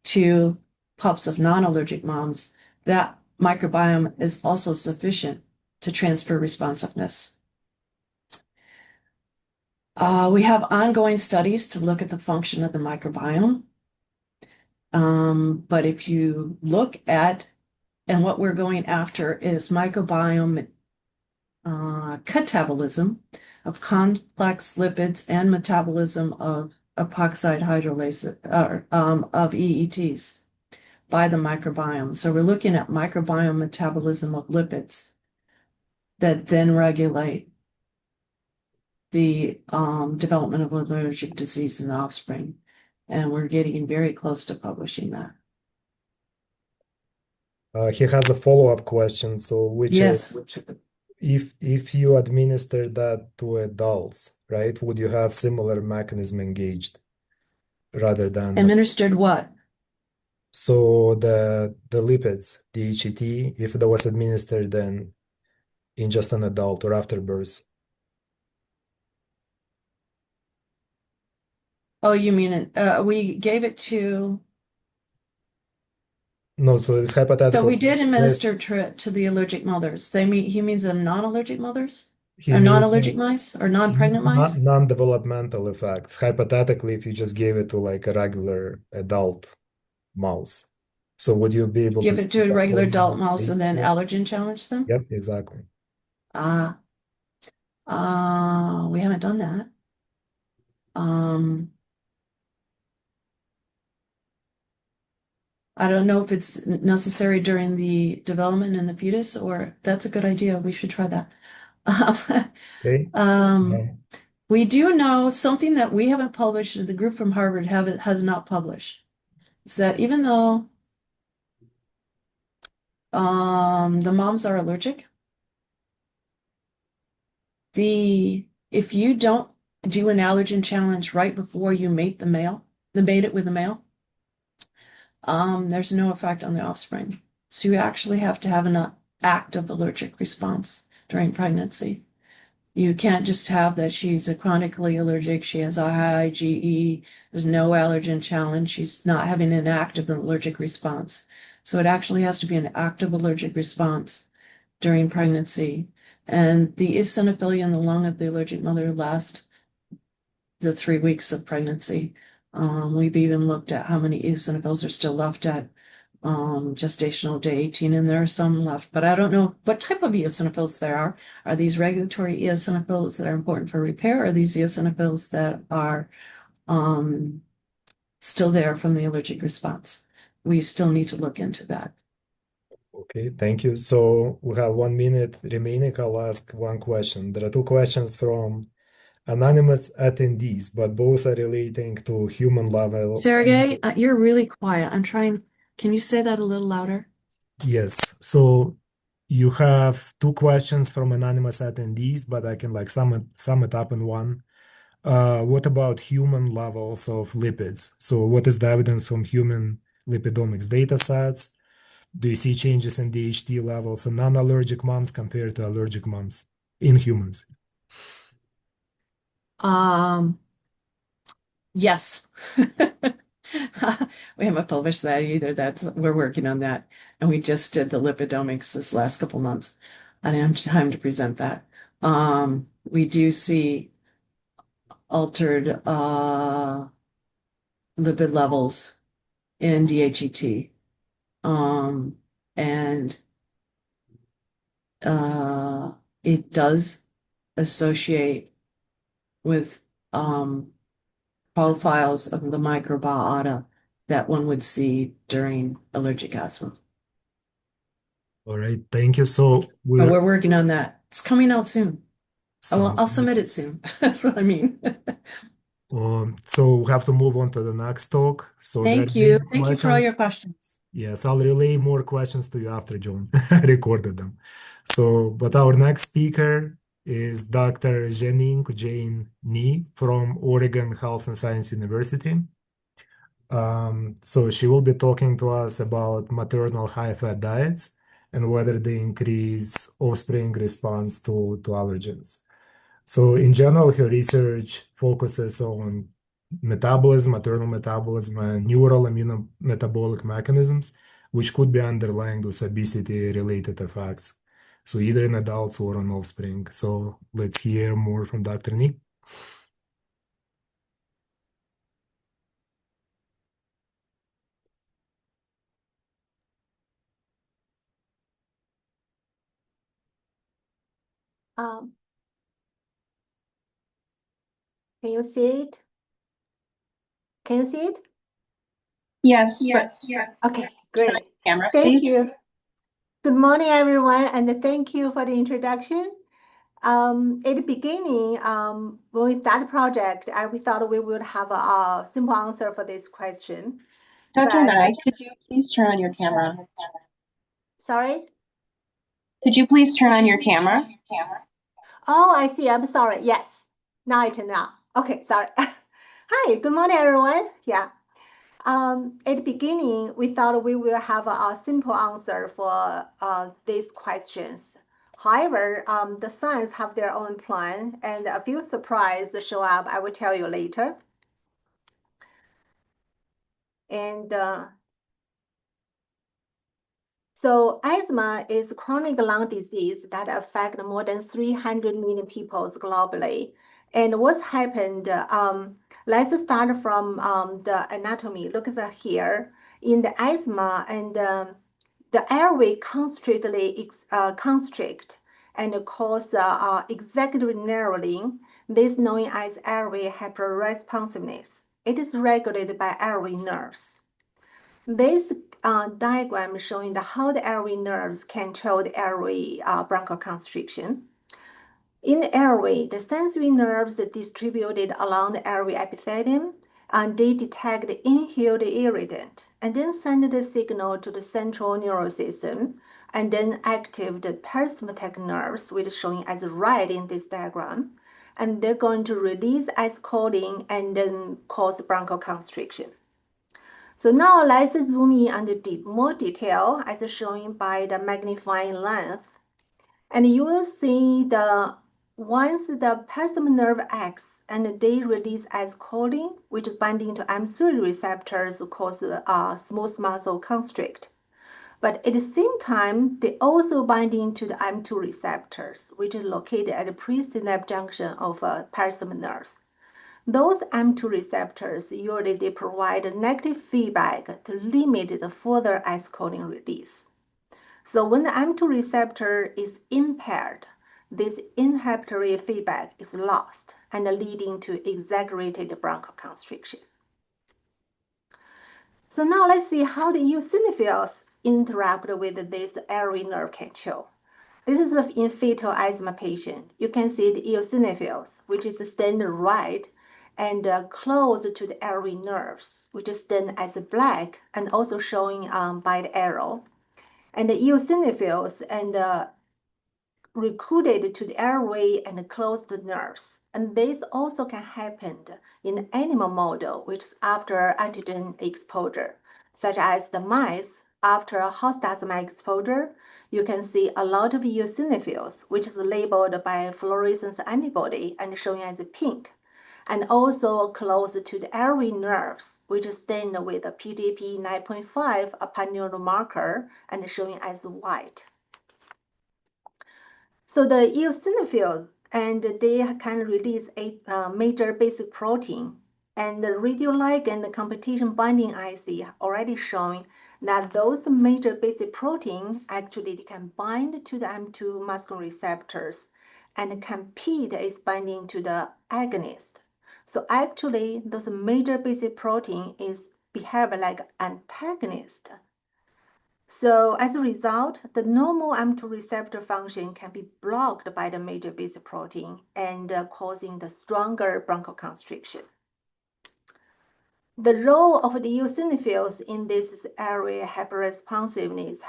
to pups of non-allergic moms, that microbiome is also sufficient to transfer responsiveness. We have ongoing studies to look at the function of the microbiome. But if you look at, and what we're going after is microbiome catabolism of complex lipids and metabolism of epoxide hydrolase of EETs by the microbiome. So we're looking at microbiome metabolism of lipids that then regulate the development of allergic disease in the offspring. And we're getting very close to publishing that. He has a follow-up question. So, which yes. If you administer that to adults, right, would you have similar mechanism engaged rather than administered what? So the lipids, DHET, if that was administered then in just an adult or after birth. Oh, you mean it? We gave it to. No, so it's hypothetical. So we did administer to the allergic mothers. He means them non-allergic mothers, He or means non-allergic mice, or non-pregnant mice. non-developmental effects. Hypothetically, if you just gave it to like a regular adult mouse, so would you be able Give to it to a regular adult mouse and then Yep. allergen challenge them? Yep, exactly. We haven't done that. I don't know if it's necessary during the development in the fetus, or that's a good idea. We should try that. Okay. We do know something that we haven't published, the group from Harvard has not published, is that even though the moms are allergic, if you don't do an allergen challenge right before you mate it with the male, there's no effect on the offspring. So you actually have to have an active allergic response during pregnancy. You can't just have that she's a chronically allergic, she has a high IgE, there's no allergen challenge, she's not having an active allergic response. So it actually has to be an active allergic response during pregnancy. And the eosinophilia in the lung of the allergic mother lasts the 3 weeks of pregnancy. We've even looked at how many eosinophils are still left at gestational day 18, and there are some left, but I don't know what type of eosinophils there are. Are these regulatory eosinophils that are important for repair, or are these eosinophils that are still there from the allergic response? We still need to look into that. Okay, thank you. So we have 1 minute remaining. I'll ask one question. There are 2 questions from anonymous attendees, but both are relating to human level. Sergej, you're really quiet. Can you say that a little louder? Yes. So you have 2 questions from anonymous attendees, but I can like sum it up in one. What about human levels of lipids? So what is the evidence from human lipidomics data sets? Do you see changes in DHT levels in non-allergic moms compared to allergic moms in humans? Yes. We haven't published that either. We're working on that. And we just did the lipidomics this last couple months. I didn't have time to present that. We do see altered lipid levels in DHET. And it does associate with profiles of the microbiota that one would see during allergic asthma. All right, thank you. So we're working on that. It's coming out soon. Sounds I'll submit it soon. That's what I mean. So we have to move on to the next talk. So Thank you. Thank you for all your questions. Yes, I'll relay more questions to you after Joan recorded them. So, but our next speaker is Dr. Zhenying from Oregon Health and Science University. So she will be talking to us about maternal high-fat diets and whether they increase offspring response to allergens. So in general, her research focuses on metabolism, maternal metabolism, and neural immunometabolic mechanisms, which could be underlying those obesity-related effects. So either in adults or on offspring. So let's hear more from Dr. Ni. Can you see it? Can you see it? Yes. Okay, great. Camera, Thank please. you. Good morning, everyone, and thank you for the introduction. At the beginning, when we started the project, we thought we would have a simple answer for this question. Dr. Nye, could you please turn on your camera? Sorry? Could you please turn on your camera? Oh, I see. I'm sorry. Yes. Now I turn on. Okay, sorry. Hi, good morning, everyone. Yeah. At the beginning, we thought we will have a simple answer for these questions. However, the science have their own plan, and a few surprises show up. I will tell you later. And so asthma is a chronic lung disease that affects more than 300 million people globally. And what's happened, let's start from the anatomy. Look at here. In the asthma, and the airway constrict and cause executive narrowing. This is known as airway hyperresponsiveness. It is regulated by airway nerves. This diagram showing how the airway nerves control the airway bronchoconstriction. In the airway, the sensory nerves distributed along the airway epithelium, and they detect the inhaled irritant and then send the signal to the central nervous system and then activate the parasympathetic nerves, which is shown as red in this diagram. And they're going to release acetylcholine and then cause bronchoconstriction. So now let's zoom in on more detail as shown by the magnifying lens. And you will see once the parasympathetic nerve acts and they release acetylcholine, which is binding to M3 receptors, cause smooth muscle constrict. But at the same time, they also binding to the M2 receptors, which is located at the presynaptic junction of parasympathetic nerves. Those M2 receptors usually they provide negative feedback to limit the further acetylcholine release. So when the M2 receptor is impaired, this inhibitory feedback is lost and leading to exaggerated bronchoconstriction. So now let's see how the eosinophils interact with this airway nerve control. This is in fetal asthma patient. You can see the eosinophils, which is stand red and close to the airway nerves, which is stand as black and also showing by the arrow. And the eosinophils and recruited to the airway and close the nerves. And this also can happen in the animal model, which is after antigen exposure, such as the mice after host asthma exposure. You can see a lot of eosinophils, which is labeled by fluorescence antibody and showing as pink, and also close to the airway nerves, which is stained with a PDP 9.5, a pan-neural marker, and showing as white. So the eosinophils, and they can release a major basic protein, and the radioligand competition binding IC already showing that those major basic protein actually can bind to the M2 muscle receptors and compete is binding to the agonist. So actually, those major basic protein behave like antagonist. So as a result, the normal M2 receptor function can be blocked by the major basic protein and causing the stronger bronchoconstriction. The role of the eosinophils in this area hyperresponsiveness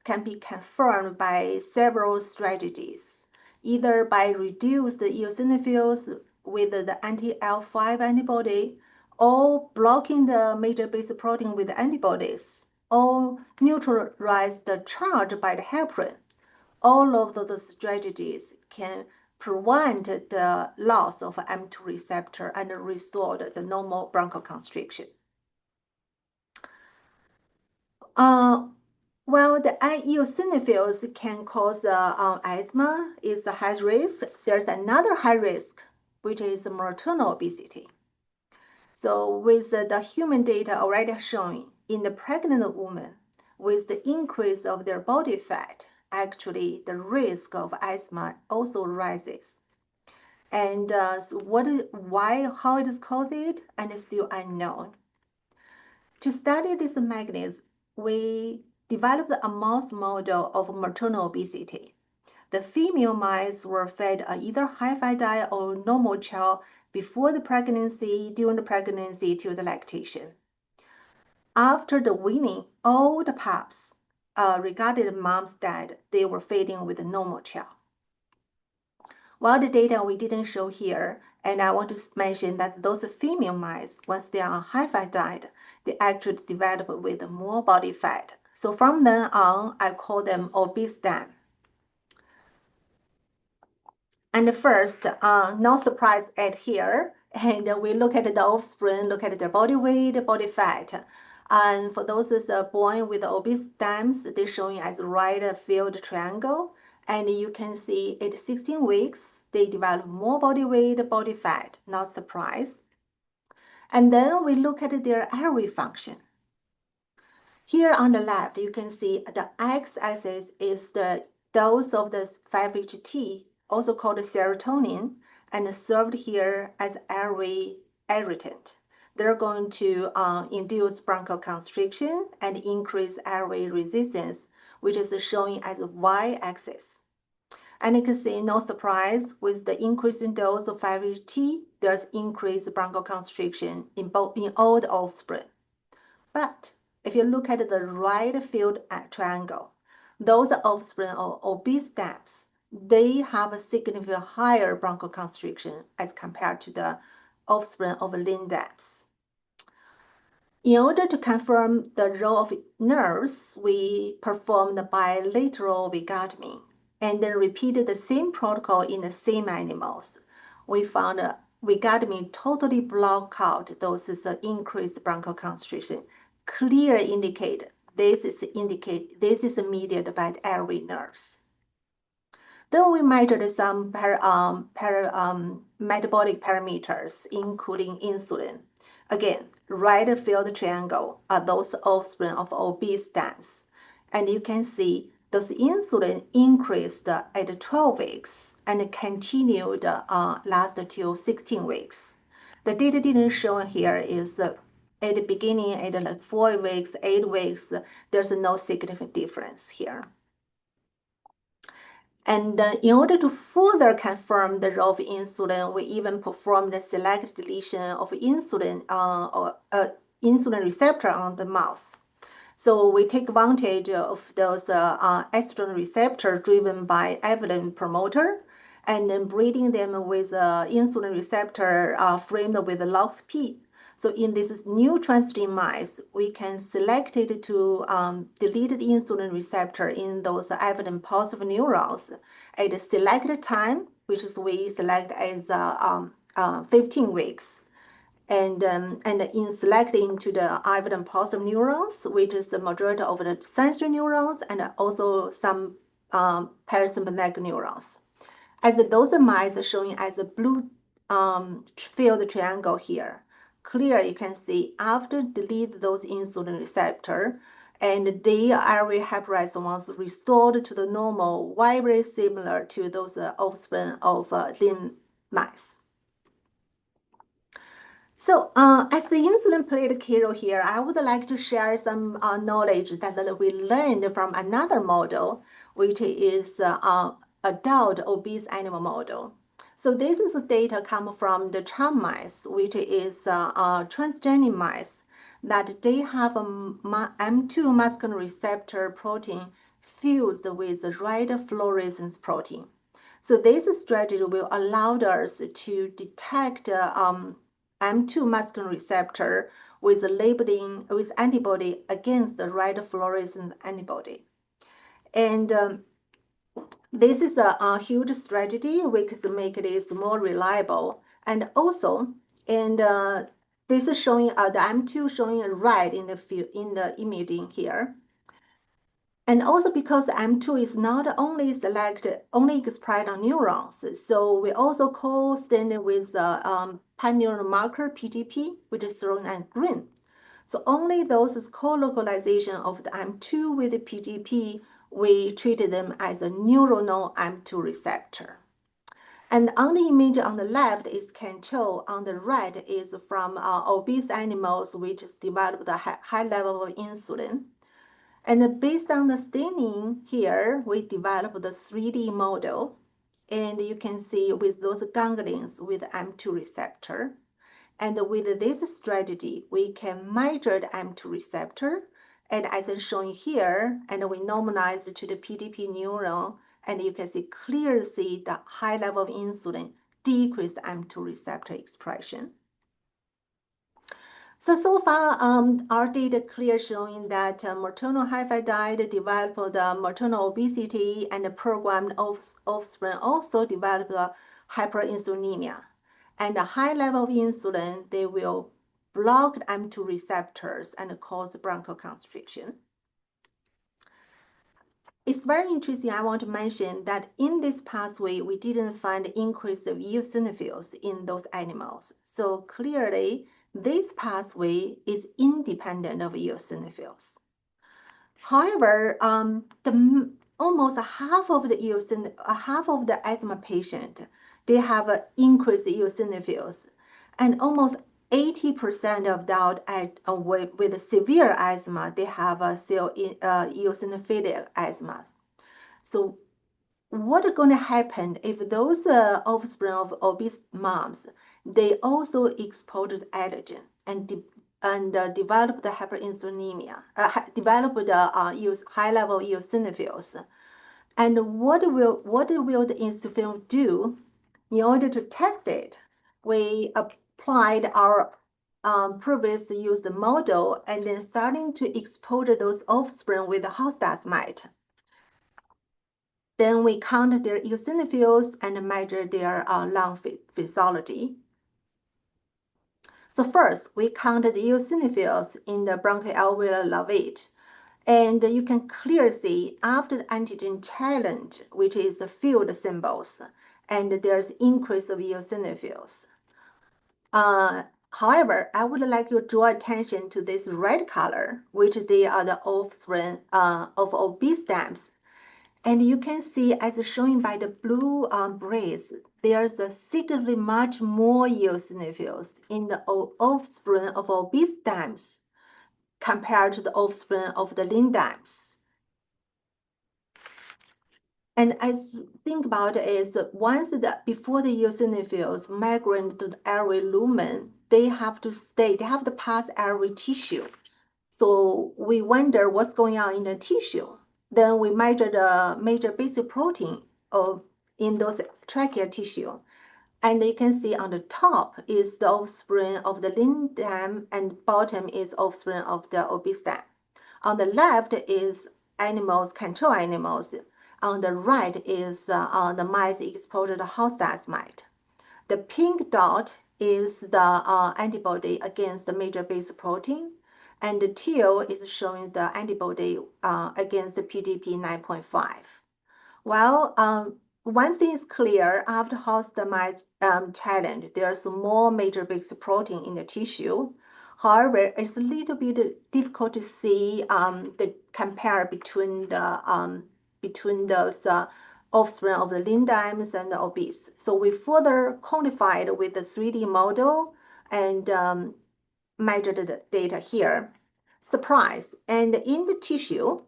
can be confirmed by several strategies, either by reduce the eosinophils with the anti-L5 antibody, or blocking the major basic protein with antibodies, or neutralize the charge by the heparin. All of those strategies can prevent the loss of M2 receptor and restore the normal bronchoconstriction. Well, the eosinophils can cause asthma, is a high risk. There's another high risk, which is maternal obesity. So with the human data already showing in the pregnant woman, with the increase of their body fat, actually the risk of asthma also rises. And so how it is caused, and it's still unknown. To study this mechanism, we developed a mouse model of maternal obesity. The female mice were fed either high-fat diet or normal chow before the pregnancy, during the pregnancy, till the lactation. After the weaning, all the pups, regardless of mom's diet, they were feeding with the normal chow. Well, the data we didn't show here, And I want to mention that those female mice, once they are on high-fat diet, they actually develop with more body fat. So from then on, I call them obese dam. And first, no surprise at here, and we look at the offspring, look at their body weight, body fat. And for those that are born with obese dams, they're showing as right field triangle. And you can see at 16 weeks, they develop more body weight, body fat, no surprise. And then we look at their airway function. Here on the left, you can see the x-axis is the dose of the 5-HT, also called serotonin, and served here as airway irritant. They're going to induce bronchoconstriction and increase airway resistance, which is showing as a y-axis. And you can see, no surprise, with the increasing dose of 5-HT, there's increased bronchoconstriction in all the offspring. But if you look at the right field triangle, those offspring of obese dams, they have a significantly higher bronchoconstriction as compared to the offspring of lean dams. In order to confirm the role of nerves, we performed bilateral vagotomy and then repeated the same protocol in the same animals. We found vagotomy totally block out those increased bronchoconstriction. Clear indicate this is mediated by the airway nerves. Then we measured some metabolic parameters, including insulin. Again, right field triangle are those offspring of obese dams. And you can see those insulin increased at 12 weeks and continued last till 16 weeks. The data didn't show here is at the beginning, at like 4 weeks, 8 weeks, there's no significant difference here. And in order to further confirm the role of insulin, we even performed the select deletion of insulin insulin receptor on the mouse. So we take advantage of those estrogen receptor driven by avalin promoter, and then breeding them with insulin receptor framed with LOXP. So in this new transgene mice, we can select it to delete the insulin receptor in those avalin positive neurons at a selected time, which is we select as 15 weeks. And in selecting to the avalin positive neurons, which is the majority of the sensory neurons and also some parasympathetic neurons. As those mice are showing as a blue field triangle here. Clear, you can see after delete those insulin receptor and the airway hyperrest was restored to the normal, very similar to those offspring of lean mice. So as the insulin played a key role here, I would like to share some knowledge that we learned from another model, which is adult obese animal model. So this is the data come from the charm mice, which is transgenic mice, that they have a M2 masculine receptor protein fused with the red fluorescence protein. So this strategy will allow us to detect M2 masculine receptor with labeling with antibody against the red fluorescent antibody. And this is a huge strategy. We can make this more reliable. And also, this is showing the M2 showing red in the imaging here. And also because M2 is not only expressed on neurons, so we also co-standard with the pan-neural marker PGP, which is shown in green. So only those co-localization of the M2 with the PGP, we treated them as a neuronal M2 receptor. And on the image on the left is control, on the right is from obese animals which developed a high level of insulin. And based on the staining here, we developed the 3D model. And you can see with those ganglions with M2 receptor. And with this strategy, we can measure the M2 receptor. And as shown here, and we normalize to the PGP neuron, and you can clearly see the high level of insulin decreased M2 receptor expression. So far, our data clear showing that maternal high-fat diet developed the maternal obesity, and the programmed offspring also developed hyperinsulinemia. And a high level of insulin, they will block the M2 receptors and cause bronchoconstriction. It's very interesting. I want to mention that in this pathway, we didn't find increase of eosinophils in those animals. So clearly, this pathway is independent of eosinophils. However, almost half of the asthma patient, they have increased eosinophils, and almost 80% of that with severe asthma, they have eosinophilic asthma. So what is going to happen if those offspring of obese moms, they also exposed to allergen and develop the hyperinsulinemia, develop the high level eosinophils, and what will the eosinophil do? In order to test it, we applied our previous used model, and then starting to expose those offspring with the host dust mite. Then we count their eosinophils and measure their lung physiology. So first, we counted the eosinophils in the bronchoalveolar lavage. And you can clearly see after the antigen challenge, which is the field symbols, and there's increase of eosinophils. However, I would like to draw attention to this red color, which they are the offspring of obese stamps. And you can see, as shown by the blue brace, there's a significantly much more eosinophils in the offspring of obese stamps compared to the offspring of the lean stamps. And as think about it is before the eosinophils migrate to the airway lumen, they have to pass airway tissue. So we wonder what's going on in the tissue. Then we measure the major basic protein in those trachea tissue. And you can see on the top is the offspring of the lean stem, and bottom is offspring of the obese stem. On the left is control animals. On the right is the mice exposed to host dust mite. The pink dot is the antibody against the major basic protein, and the teal is showing the antibody against the PGP 9.5. Well, one thing is clear, after host mice challenge, there's more major basic protein in the tissue. However, it's a little bit difficult to see the compare between those offspring of the lean stamps and the obese. So we further quantified with the 3D model and measured the data here. Surprise! And in the tissue,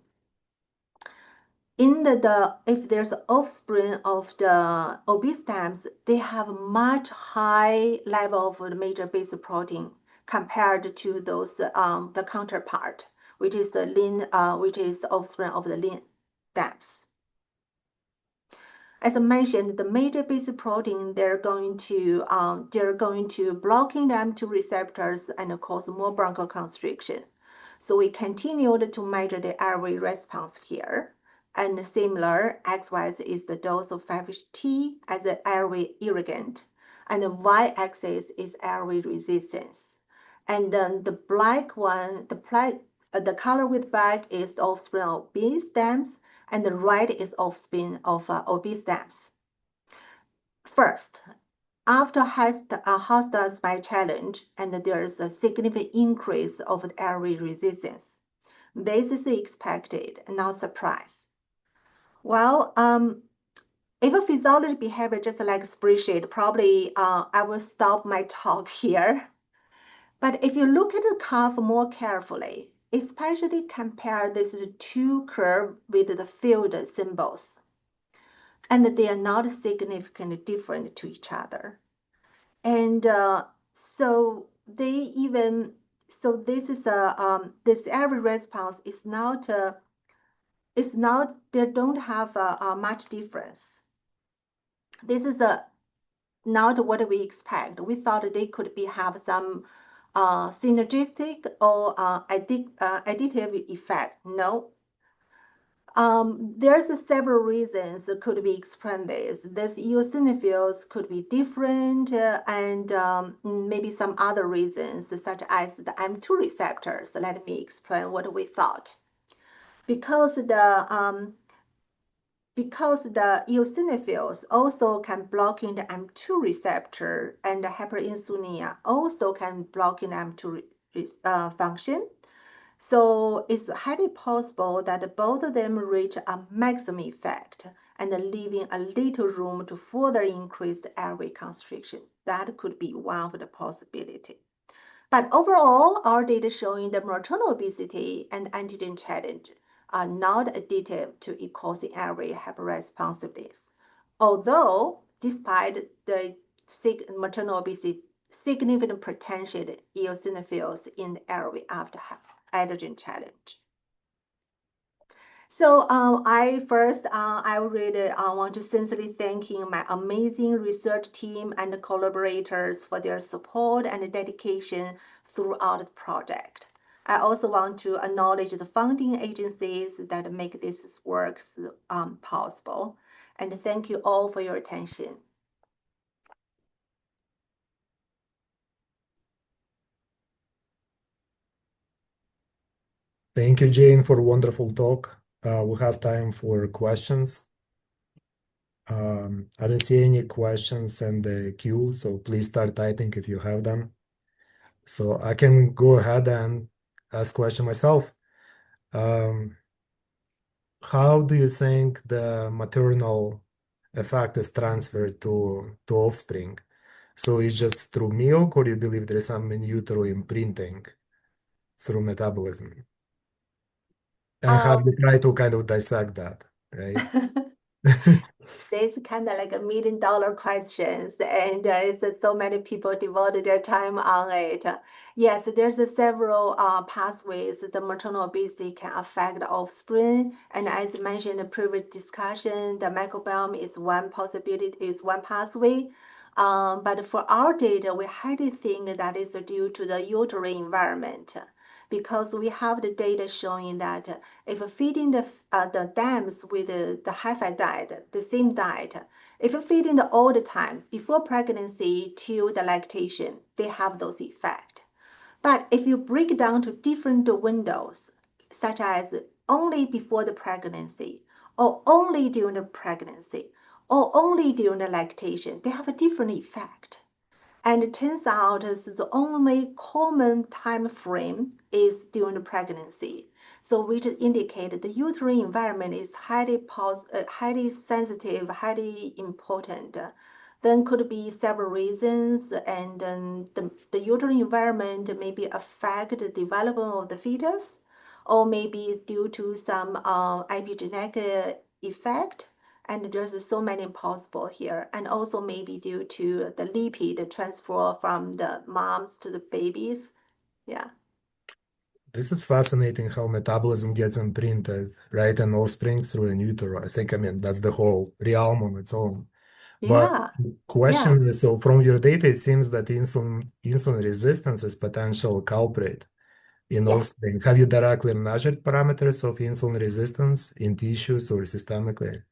if there's offspring of the obese stamps, they have much high level of the major basic protein compared to those the counterpart, which is offspring of the lean stamps. As I mentioned, the major basic protein, they're going to blocking the M2 receptors and cause more bronchoconstriction. So we continued to measure the airway response here. And similar, XY is the dose of 5-HT as an airway irrigant, and the Y-axis is airway resistance. And then the black one, the color with black is offspring of obese stamps, and the red is offspring of obese stamps. First, after host dust mite challenge, and there is a significant increase of the airway resistance. This is expected, not surprise. Well, if a physiology behavior just like spreadsheet, probably I will stop my talk here. But if you look at the curve more carefully, especially compare these two curves with the field symbols, and they are not significantly different to each other. And so this airway response is not. They don't have much difference. This is not what we expect. We thought they could have some synergistic or additive effect. No. There's several reasons that could be explained this. These eosinophils could be different and maybe some other reasons such as the M2 receptors. Let me explain what we thought. Because the eosinophils also can block in the M2 receptor and the hyperinsulinemia also can block in M2 function. So it's highly possible that both of them reach a maximum effect and leaving a little room to further increase the airway constriction. That could be one of the possibilities. But overall, our data showing the maternal obesity and antigen challenge are not additive to causing airway hyperresponsiveness. Although, despite the maternal obesity, significant potential eosinophils in the airway after allergen challenge. So I really want to sincerely thanking my amazing research team and collaborators for their support and dedication throughout the project. I also want to acknowledge the funding agencies that make this work possible. And thank you all for your attention. Thank you, Jane, for a wonderful talk. We have time for questions. I don't see any questions in the queue, so please start typing if you have them. So I can go ahead and ask question myself. How do you think the maternal effect is transferred to offspring? So it's just through milk, or you believe there is some in utero imprinting through metabolism? And have you tried to kind of dissect that, right? This kind of like $1 million questions, and it's so many people devoted their time on it. Yes, there's several pathways the maternal obesity can affect the offspring, and as mentioned in the previous discussion, the microbiome is one possibility, is one pathway. But for our data, we highly think that is due to the uterine environment, because we have the data showing that if feeding the dams with the high-fat diet, the same diet, if feeding all the time before pregnancy till the lactation, they have those effects. But if you break down to different windows, such as only before the pregnancy, or only during the pregnancy, or only during the lactation, they have a different effect. And it turns out the only common time frame is during the pregnancy. So which indicate the uterine environment is highly sensitive, highly important. Then could be several reasons, and then the uterine environment maybe affect the development of the fetus, or maybe due to some epigenetic effect. And there's so many possible here, and also maybe due to the lipid transfer from the moms to the babies. Yeah. This is fascinating how metabolism gets imprinted, right, in offspring through in utero. I mean, that's the whole realm on its own. But Yeah. the question is, so from your data, it seems that insulin resistance is potential culprit in offspring. Have you directly measured parameters of insulin resistance in tissues or systemically,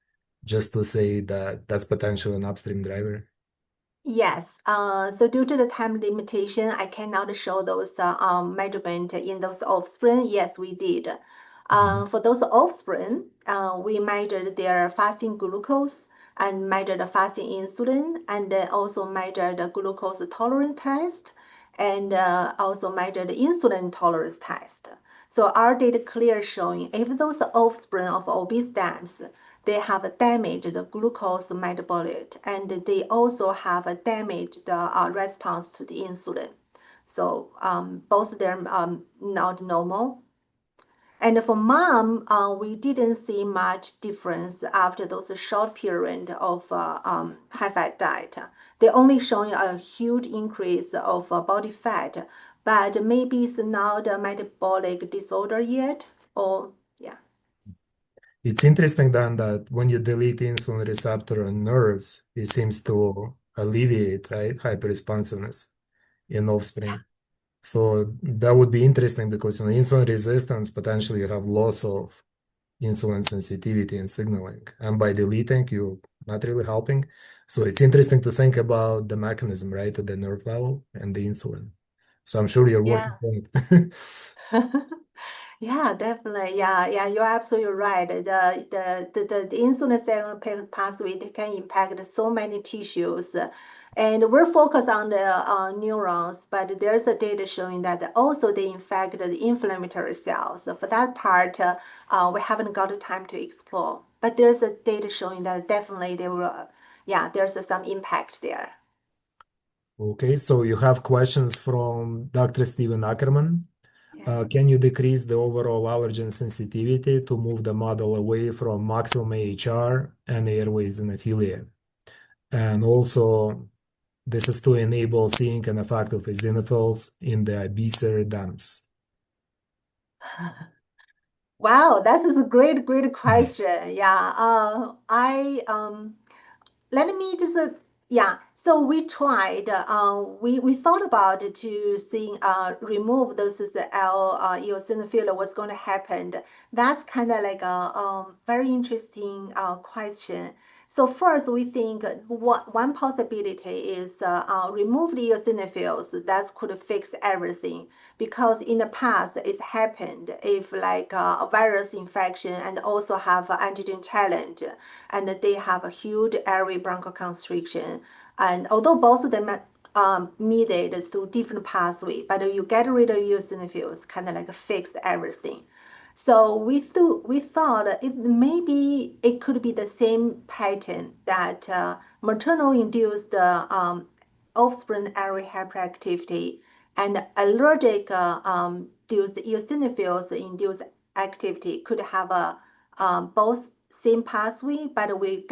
just to say that that's potentially an upstream driver? Yes. So due to the time limitation, I cannot show those measurement in those offspring. Yes, we did. For those offspring, we measured their fasting glucose and measured the fasting insulin, and then also measured the glucose tolerance test, and also measured the insulin tolerance test. So our data clear showing if those offspring of obese dams, they have damaged the glucose metabolic, and they also have damaged the response to the insulin. So both of them are not normal. And for mom, we didn't see much difference after those short period of high-fat diet. They only showing a huge increase of body fat, but maybe it's not a metabolic disorder yet, or yeah. It's interesting then that when you delete insulin receptor on nerves, it seems to alleviate, right, hyperresponsiveness in offspring. So that would be interesting because in insulin resistance, potentially you have loss of insulin sensitivity and signaling. And by deleting, you're not really helping. So it's interesting to think about the mechanism, right, at the nerve level and the insulin. So I'm sure you're Yeah. working on it. Yeah, definitely. Yeah, you're absolutely right. The insulin signaling pathway, they can impact so many tissues. And we're focused on the neurons, but there's a data showing that also they infect the inflammatory cells. So for that part, we haven't got the time to explore. But there's a data showing that definitely there will, yeah, there's some impact there. Okay, so you have questions from Dr. Steven Ackerman. Can you decrease the overall allergen sensitivity to move the model away from maximum AHR and airway eosinophilia? And also, this is to enable seeing an effect of eosinophils in the visceral dumps. Wow, that is a great question. Yeah, let me just yeah. So we tried. We thought about to see remove those eosinophil. What's going to happen? That's kind of like a very interesting question. So first, we think one possibility is remove the eosinophils. That could fix everything because in the past it's happened if like a virus infection and also have an antigen challenge and they have a huge airway bronchoconstriction. And although both of them are mediated through different pathway, but you get rid of eosinophils, kind of like fix everything. So we thought it maybe it could be the same pattern that maternal induced offspring airway hyperactivity and allergic induced eosinophils induced activity could have a both same pathway, but we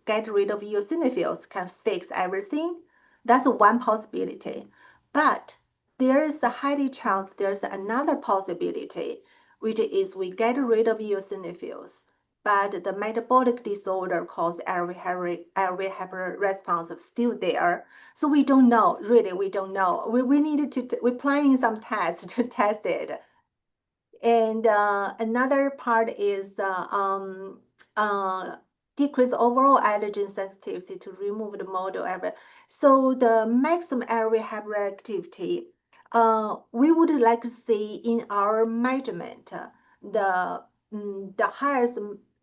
get rid of eosinophils can fix everything. That's one possibility. But there is a highly chance there's another possibility, which is we get rid of eosinophils, but the metabolic disorder caused airway hyperresponse still there. So we don't know, really, we don't know. We needed to, we're planning some tests to test it. And another part is decrease overall allergen sensitivity to remove the model area. So the maximum airway hyperactivity, we would like to see in our measurement the highest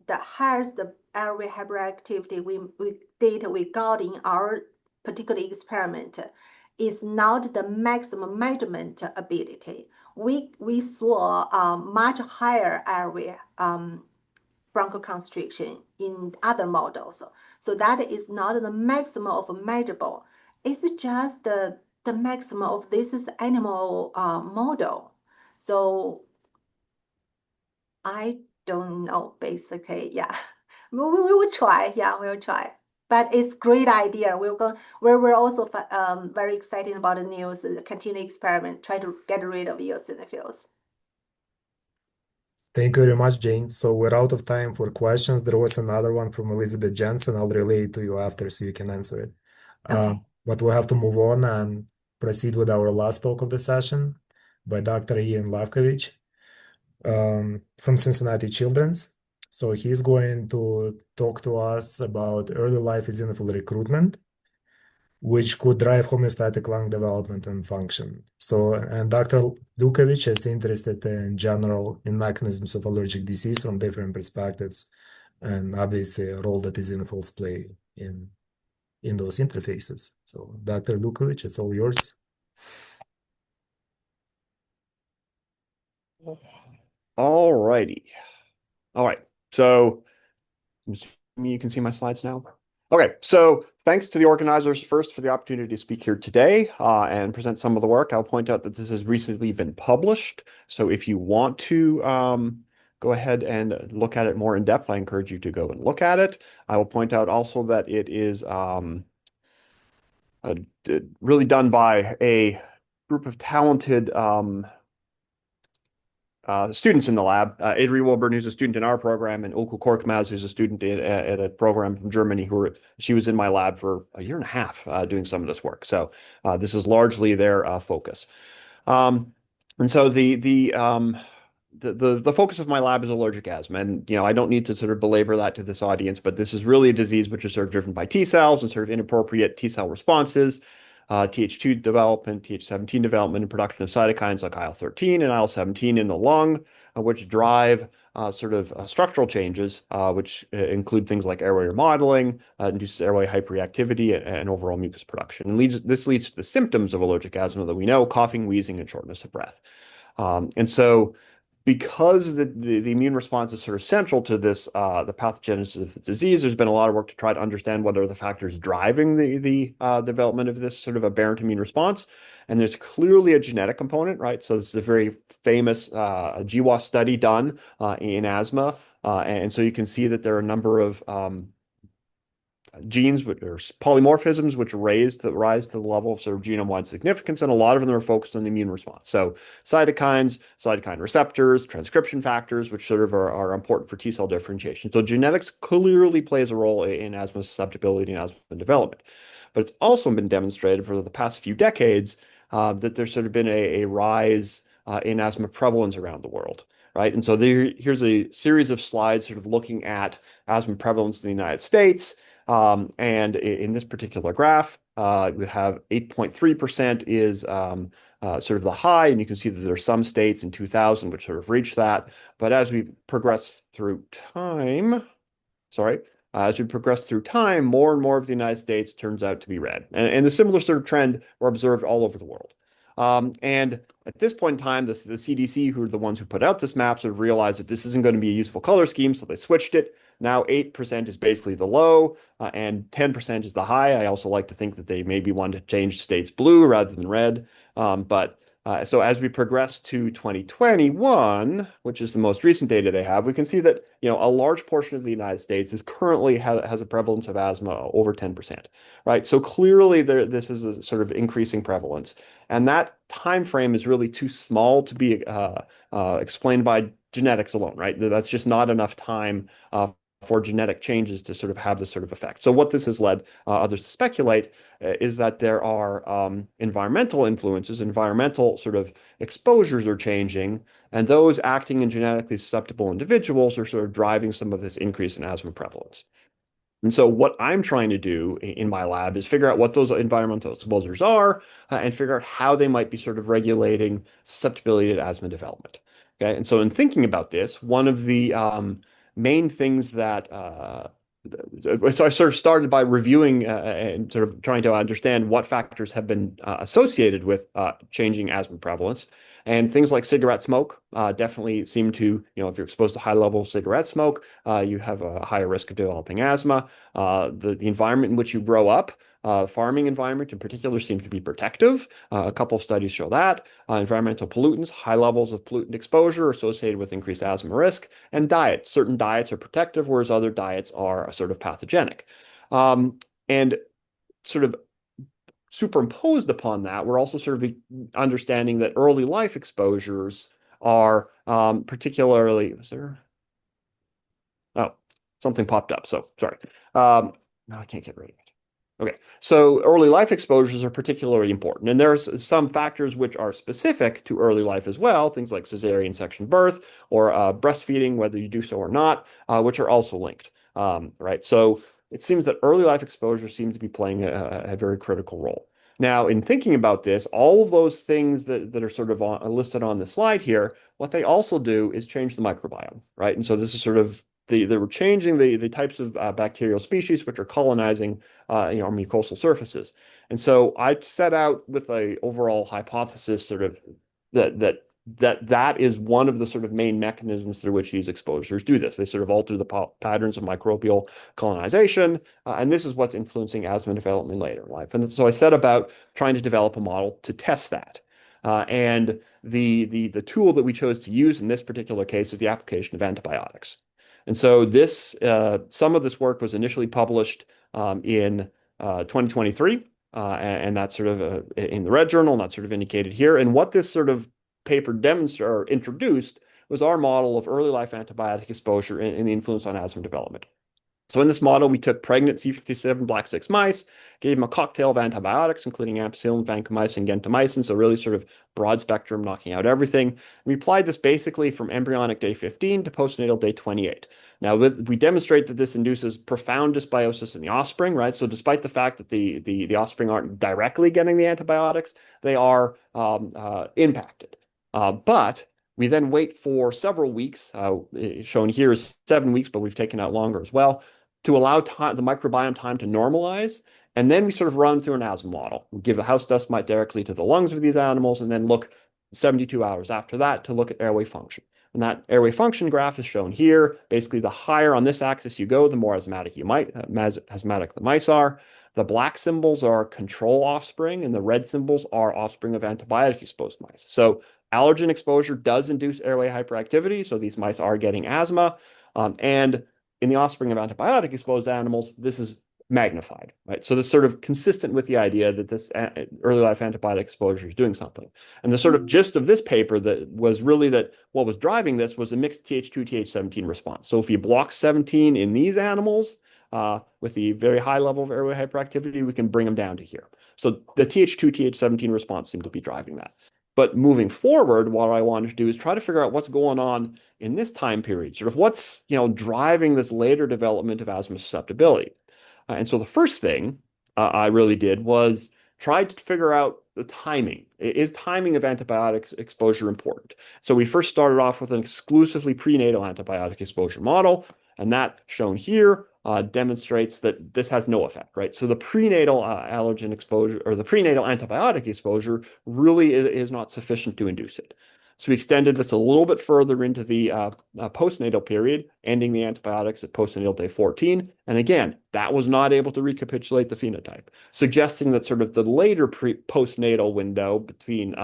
the airway hyperactivity data we got in our particular experiment is not the maximum measurement ability. We saw much higher airway bronchoconstriction in other models. So that is not the maximum of measurable. It's just the maximum of this is animal model. So I don't know, basically, yeah. We will try, yeah, we will try. But it's great idea. We're also very excited about the news, continue experiment, try to get rid of eosinophils. Thank you very much, Jane. So we're out of time for questions. There was another one from Elizabeth Jensen. I'll relay it to you after so you can answer it. Okay. But we'll have to move on and proceed with our last talk of the session by Dr. Ian Lewkowich from Cincinnati Children's. So he's going to talk to us about early life eosinophil recruitment, which could drive homeostatic lung development and function. So, and Dr. Lewkowich is interested in general in mechanisms of allergic disease from different perspectives, and obviously a role that eosinophils play in those interfaces. So, Dr. Lewkowich, it's all yours. All righty. All right. So you can see my slides now. Okay. So thanks to the organizers first for the opportunity to speak here today and present some of the work. I'll point out that this has recently been published. So if you want to go ahead and look at it more in depth, I encourage you to go and look at it. I will point out also that it is really done by a group of talented students in the lab. Adri Wilburn, who's a student in our program, and Ulku Korkmaz, who's a student at a program from Germany. She was in my lab for a year and a half doing some of this work. So this is largely their focus. And so the focus of my lab is allergic asthma, and I don't need to sort of belabor that to this audience, but this is really a disease which is sort of driven by T cells and sort of inappropriate T cell responses, Th2 development, Th17 development, and production of cytokines like IL-13 and IL-17 in the lung, which drive sort of structural changes, which include things like airway remodeling, induces airway hyperreactivity, and overall mucus production. And this leads to the symptoms of allergic asthma that we know: coughing, wheezing, and shortness of breath. And so because the immune response is sort of central to this, the pathogenesis of the disease, there's been a lot of work to try to understand what are the factors driving the development of this sort of aberrant immune response. And there's clearly a genetic component, right? So this is a very famous GWAS study done in asthma. And so you can see that there are a number of genes or polymorphisms which rise to the level of sort of genome-wide significance, and a lot of them are focused on the immune response. So cytokines, cytokine receptors, transcription factors, which sort of are important for T cell differentiation. So genetics clearly plays a role in asthma susceptibility and asthma development. But it's also been demonstrated for the past few decades that there's sort of been a rise in asthma prevalence around the world. Right. And so here's a series of slides sort of looking at asthma prevalence in the United States. And in this particular graph, we have 8.3% is sort of the high, and you can see that there are some states in 2000 which sort of reach that. But as we progress through time, more and more of the United States turns out to be red. And the similar sort of trend were observed all over the world. And at this point in time, the CDC, who are the ones who put out this map, sort of realized that this isn't going to be a useful color scheme, so they switched it. Now 8% is basically the low, and 10% is the high. I also like to think that they maybe want to change states blue rather than red. So as we progress to 2021, which is the most recent data they have, we can see that a large portion of the United States is currently has a prevalence of asthma over 10%, right? So clearly this is a sort of increasing prevalence, and that time frame is really too small to be explained by genetics alone, right? That's just not enough time for genetic changes to sort of have this sort of effect. So what this has led others to speculate is that there are environmental influences, environmental sort of exposures are changing, and those acting in genetically susceptible individuals are sort of driving some of this increase in asthma prevalence. And so what I'm trying to do in my lab is figure out what those environmental exposures are and figure out how they might be sort of regulating susceptibility to asthma development. Okay, and so in thinking about this, one of the main things that so I sort of started by reviewing and sort of trying to understand what factors have been associated with changing asthma prevalence. And things like cigarette smoke definitely seem to, if you're exposed to high levels of cigarette smoke, you have a higher risk of developing asthma. The environment in which you grow up, farming environment in particular, seems to be protective. A couple of studies show that. Environmental pollutants, high levels of pollutant exposure are associated with increased asthma risk. And diet. Certain diets are protective, whereas other diets are sort of pathogenic. And sort of superimposed upon that, we're also sort of understanding that early life exposures are particularly, something popped up, so sorry. No, I can't get rid of it. Okay, so early life exposures are particularly important, and there's some factors which are specific to early life as well, things like cesarean section birth or breastfeeding, whether you do so or not, which are also linked, right? So it seems that early life exposure seems to be playing a very critical role. Now, in thinking about this, all of those things that are sort of listed on the slide here, what they also do is change the microbiome, right? And so this is sort of they were changing the types of bacterial species which are colonizing our mucosal surfaces. And so I set out with a overall hypothesis sort of that is one of the sort of main mechanisms through which these exposures do this. They sort of alter the patterns of microbial colonization, and this is what's influencing asthma development later in life. And so I set about trying to develop a model to test that. And the tool that we chose to use in this particular case is the application of antibiotics. And so this some of this work was initially published in 2023, and that's sort of in the Red Journal, and that's sort of indicated here. And what this sort of paper demonstrated or introduced was our model of early life antibiotic exposure and the influence on asthma development. So in this model, we took pregnant C57 black 6 mice, gave them a cocktail of antibiotics, including ampicillin, vancomycin, gentamicin, so really sort of broad spectrum, knocking out everything. We applied this basically from embryonic day 15 to postnatal day 28. Now, we demonstrate that this induces profound dysbiosis in the offspring, right? So despite the fact that the offspring aren't directly getting the antibiotics, they are impacted. But we then wait for several weeks, shown here is 7 weeks, but we've taken out longer as well, to allow the microbiome time to normalize. And then we sort of run through an asthma model. We give a house dust mite directly to the lungs of these animals and then look 72 hours after that to look at airway function. And that airway function graph is shown here. Basically, the higher on this axis you go, the more asthmatic the mice are. The black symbols are control offspring, and the red symbols are offspring of antibiotic-exposed mice. So allergen exposure does induce airway hyperactivity, so these mice are getting asthma. And in the offspring of antibiotic-exposed animals, this is magnified, right? So this is sort of consistent with the idea that this early life antibiotic exposure is doing something. And the sort of gist of this paper that was really that what was driving this was a mixed Th2, Th17 response. So if you block 17 in these animals with the very high level of airway hyperactivity, we can bring them down to here. So the Th2, Th17 response seemed to be driving that. But moving forward, what I wanted to do is try to figure out what's going on in this time period, sort of what's driving this later development of asthma susceptibility. And so the first thing I really did was try to figure out the timing. Is timing of antibiotics exposure important? So we first started off with an exclusively prenatal antibiotic exposure model, and that shown here demonstrates that this has no effect, right? So the prenatal allergen exposure or the prenatal antibiotic exposure really is not sufficient to induce it. So we extended this a little bit further into the postnatal period, ending the antibiotics at postnatal day 14. And again, that was not able to recapitulate the phenotype, suggesting that sort of the later postnatal window between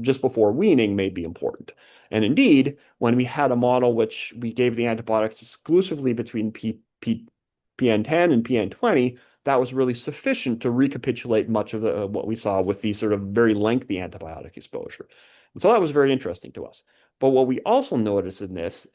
just before weaning may be important. And indeed, when we had a model which we gave the antibiotics exclusively between PN10 and PN20, that was really sufficient to recapitulate much of what we saw with the sort of very lengthy antibiotic exposure. And so that was very interesting to us. But what we also noticed in this,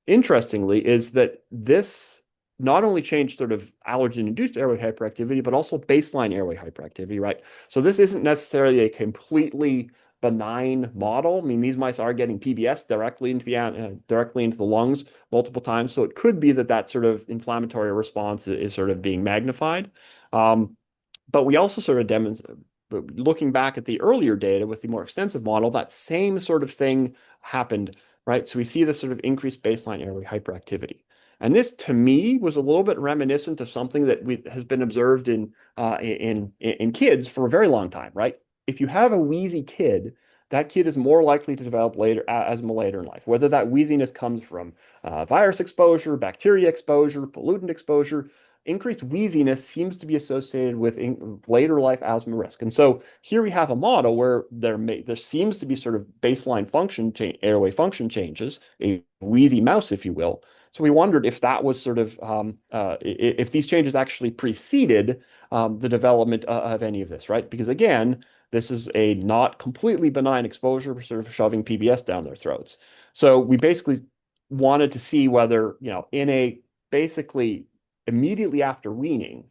interestingly, is that this not only changed sort of allergen-induced airway hyperactivity, but also baseline airway hyperactivity, right? So this isn't necessarily a completely benign model. I mean, these mice are getting PBS directly into the lungs multiple times. So it could be that that sort of inflammatory response is sort of being magnified. But we also sort of demonstrate, looking back at the earlier data with the more extensive model, that same sort of thing happened, right? So we see this sort of increased baseline airway hyperactivity. And this, to me, was a little bit reminiscent of something that has been observed in kids for a very long time, right? If you have a wheezy kid, that kid is more likely to develop asthma later in life, whether that wheeziness comes from virus exposure, bacteria exposure, pollutant exposure. Increased wheeziness seems to be associated with later life asthma risk. And so here we have a model where there seems to be sort of baseline airway function changes, a wheezy mouse, if you will. So we wondered if that was sort of, if these changes actually preceded the development of any of this, right? Because again, this is a not completely benign exposure for sort of shoving PBS down their throats. So we basically wanted to see whether, basically immediately after weaning,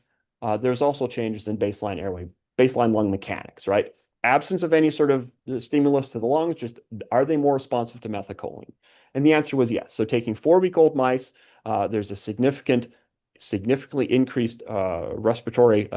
there's also changes in baseline lung mechanics, right? Absence of any sort of stimulus to the lungs, just are they more responsive to methacholine? And the answer was yes. So taking 4-week-old mice, there's a significantly increased respiratory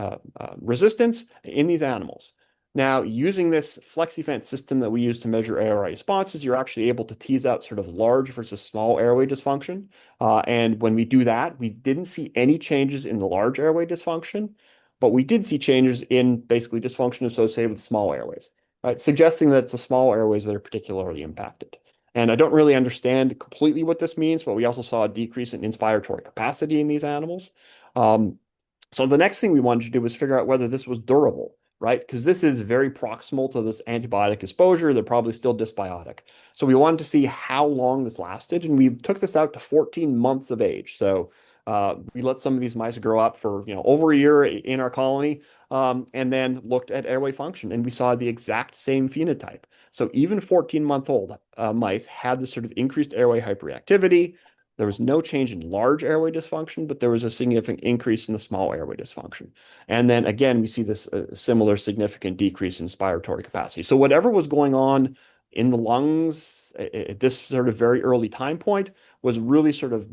resistance in these animals. Now, using this FlexiVent system that we use to measure airway responses, you're actually able to tease out sort of large versus small airway dysfunction. And when we do that, we didn't see any changes in the large airway dysfunction, but we did see changes in basically dysfunction associated with small airways, right? Suggesting that it's the small airways that are particularly impacted. And I don't really understand completely what this means, but we also saw a decrease in inspiratory capacity in these animals. So the next thing we wanted to do was figure out whether this was durable, right? Because this is very proximal to this antibiotic exposure. They're probably still dysbiotic. So we wanted to see how long this lasted, and we took this out to 14 months of age. So We let some of these mice grow up for over a year in our colony, and then looked at airway function, and we saw the exact same phenotype. So even 14-month-old mice had this sort of increased airway hyperreactivity. There was no change in large airway dysfunction, but there was a significant increase in the small airway dysfunction. And then again, we see this similar significant decrease in inspiratory capacity. So whatever was going on in the lungs at this sort of very early time point was really sort of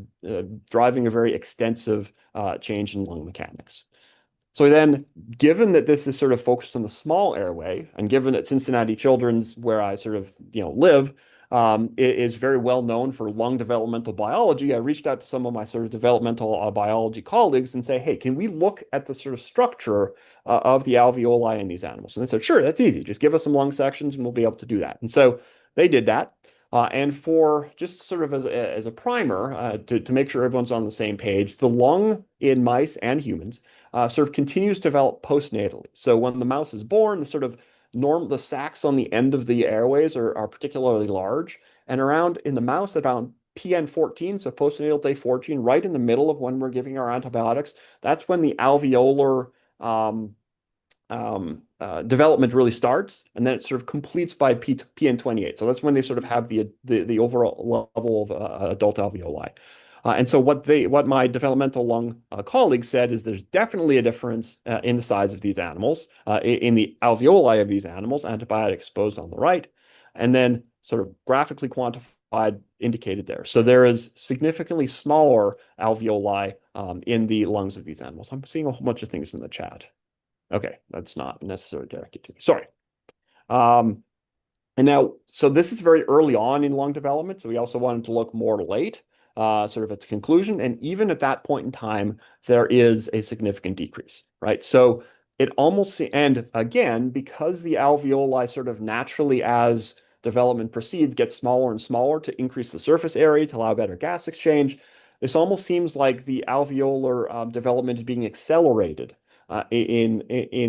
driving a very extensive change in lung mechanics. So then, given that this is sort of focused on the small airway, and given that Cincinnati Children's, where I sort of live, is very well known for lung developmental biology, I reached out to some of my sort of developmental biology colleagues and say, hey, can we look at the sort of structure of the alveoli in these animals? And they said, sure, that's easy. Just give us some lung sections and we'll be able to do that. And so they did that. And for just sort of as a primer, to make sure everyone's on the same page, the lung in mice and humans sort of continues to develop postnatally. So when the mouse is born, the sacs on the end of the airways are particularly large. And in the mouse, around PN14, so postnatal day 14, right in the middle of when we're giving our antibiotics, that's when the alveolar development really starts, and then it sort of completes by PN28. So that's when they sort of have the overall level of adult alveoli. And so what my developmental lung colleagues said is there's definitely a difference in the size of these animals, in the alveoli of these animals, antibiotic exposed on the right, and then sort of graphically quantified, indicated there. So there is significantly smaller alveoli in the lungs of these animals. I'm seeing a whole bunch of things in the chat. Okay, that's not necessarily directed to me. Sorry. And now, so this is very early on in lung development. So we also wanted to look more late, sort of at the conclusion. And even at that point in time, there is a significant decrease, right? So it almost, and again, because the alveoli sort of naturally, as development proceeds, get smaller and smaller to increase the surface area to allow better gas exchange, this almost seems like the alveolar development is being accelerated in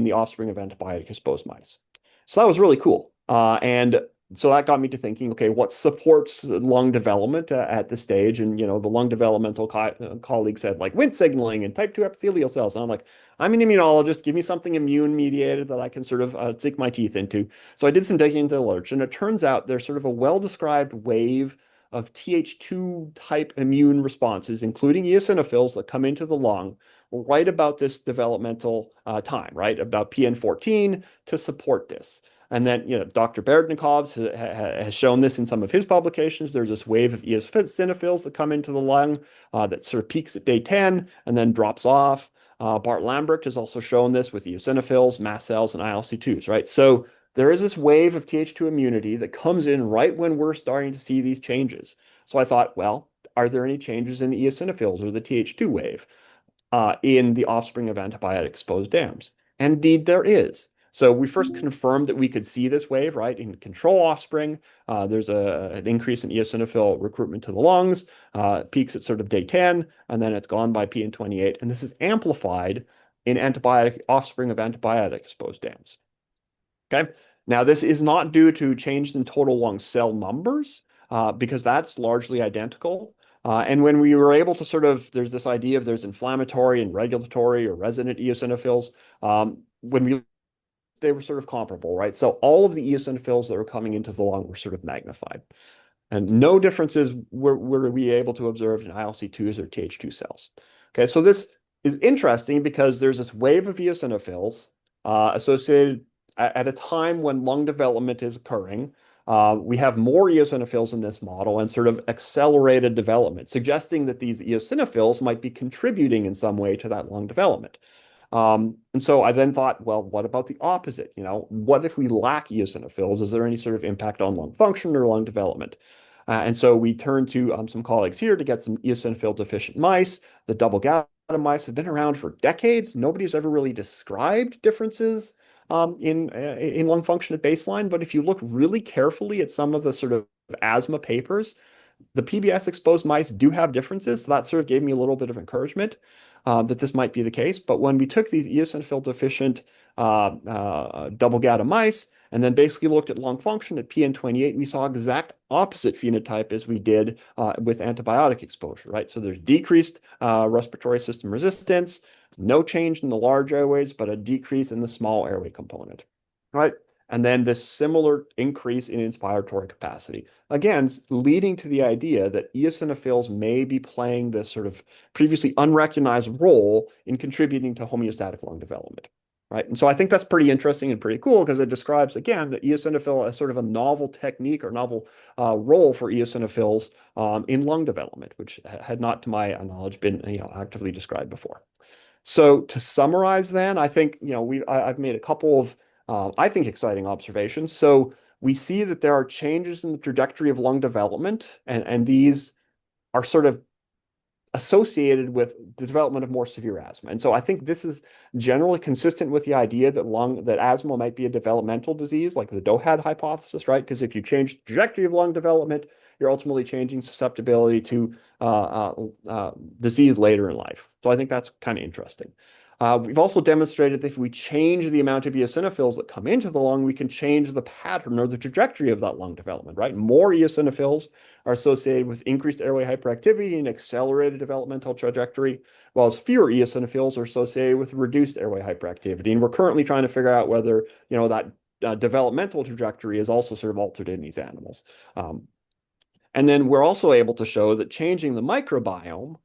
the offspring of antibiotic-exposed mice. So that was really cool. And so that got me to thinking, okay, what supports lung development at this stage? And, the lung developmental colleague said, like, Wnt signaling and type 2 epithelial cells. And I'm like, I'm an immunologist. Give me something immune-mediated that I can sort of sink my teeth into. So I did some digging into Allergen, and it turns out there's sort of a well-described wave of Th2 type immune responses, including eosinophils that come into the lung right about this developmental time, right? About PN14 to support this. And then, Dr. Berdnikovs has shown this in some of his publications. There's this wave of eosinophils that come into the lung that sort of peaks at day 10 and then drops off. Bart Lambrecht has also shown this with eosinophils, mast cells, and ILC2s, right? So there is this wave of Th2 immunity that comes in right when we're starting to see these changes. So I thought, well, are there any changes in the eosinophils or the Th2 wave in the offspring of antibiotic-exposed dams? And indeed, there is. So we first confirmed that we could see this wave, right? In control offspring, there's an increase in eosinophil recruitment to the lungs, peaks at sort of day 10, and then it's gone by PN28. And this is amplified in offspring of antibiotic-exposed dams. Okay. Now, this is not due to change in total lung cell numbers, because that's largely identical. And when we were able to there's this idea of there's inflammatory and regulatory or resident eosinophils. They were sort of comparable, right? So all of the eosinophils that were coming into the lung were sort of magnified. And no differences were we able to observe in ILC2s or Th2 cells. Okay, so this is interesting because there's this wave of eosinophils associated at a time when lung development is occurring. We have more eosinophils in this model and sort of accelerated development, suggesting that these eosinophils might be contributing in some way to that lung development. And so I then thought, well, what about the opposite? What if we lack eosinophils? Is there any sort of impact on lung function or lung development? And so we turned to some colleagues here to get some eosinophil deficient mice. The double gamma mice have been around for decades. Nobody's ever really described differences in lung function at baseline. But if you look really carefully at some of the sort of asthma papers, the PBS exposed mice do have differences. So that sort of gave me a little bit of encouragement that this might be the case. But when we took these eosinophil deficient double gamma mice and then basically looked at lung function at PN28, we saw exact opposite phenotype as we did with antibiotic exposure, right? So there's decreased respiratory system resistance, no change in the large airways, but a decrease in the small airway component, right? And then this similar increase in inspiratory capacity. Again, leading to the idea that eosinophils may be playing this sort of previously unrecognized role in contributing to homeostatic lung development, right? And so I think that's pretty interesting and pretty cool because it describes, again, the eosinophil as sort of a novel technique or novel role for eosinophils in lung development, which had not, to my knowledge, been actively described before. So to summarize then, I think, I've made a couple of I think exciting observations. So we see that there are changes in the trajectory of lung development, and these are sort of associated with the development of more severe asthma. And so I think this is generally consistent with the idea that asthma might be a developmental disease, like the DHET hypothesis, right? Because if you change the trajectory of lung development, you're ultimately changing susceptibility to disease later in life. So I think that's kind of interesting. We've also demonstrated that if we change the amount of eosinophils that come into the lung, we can change the pattern or the trajectory of that lung development, right? More eosinophils are associated with increased airway hyperactivity and accelerated developmental trajectory, while fewer eosinophils are associated with reduced airway hyperactivity. And we're currently trying to figure out whether, that developmental trajectory is also sort of altered in these animals. And then we're also able to show that changing the microbiome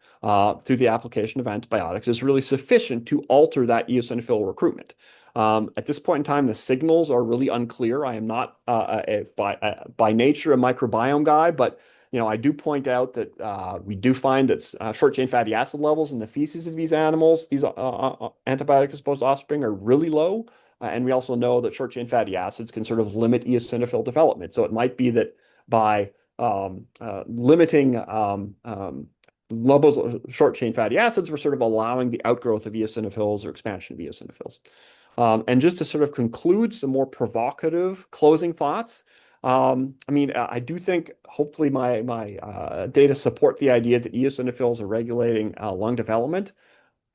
through the application of antibiotics is really sufficient to alter that eosinophil recruitment. At this point in time, the signals are really unclear. I am not by nature a microbiome guy, but I do point out that we do find that short-chain fatty acid levels in the feces of these animals, these antibiotic-exposed offspring, are really low. And we also know that short-chain fatty acids can sort of limit eosinophil development. So it might be that by limiting levels of short-chain fatty acids, we're sort of allowing the outgrowth of eosinophils or expansion of eosinophils. And just to sort of conclude some more provocative closing thoughts, I do think hopefully my data support the idea that eosinophils are regulating lung development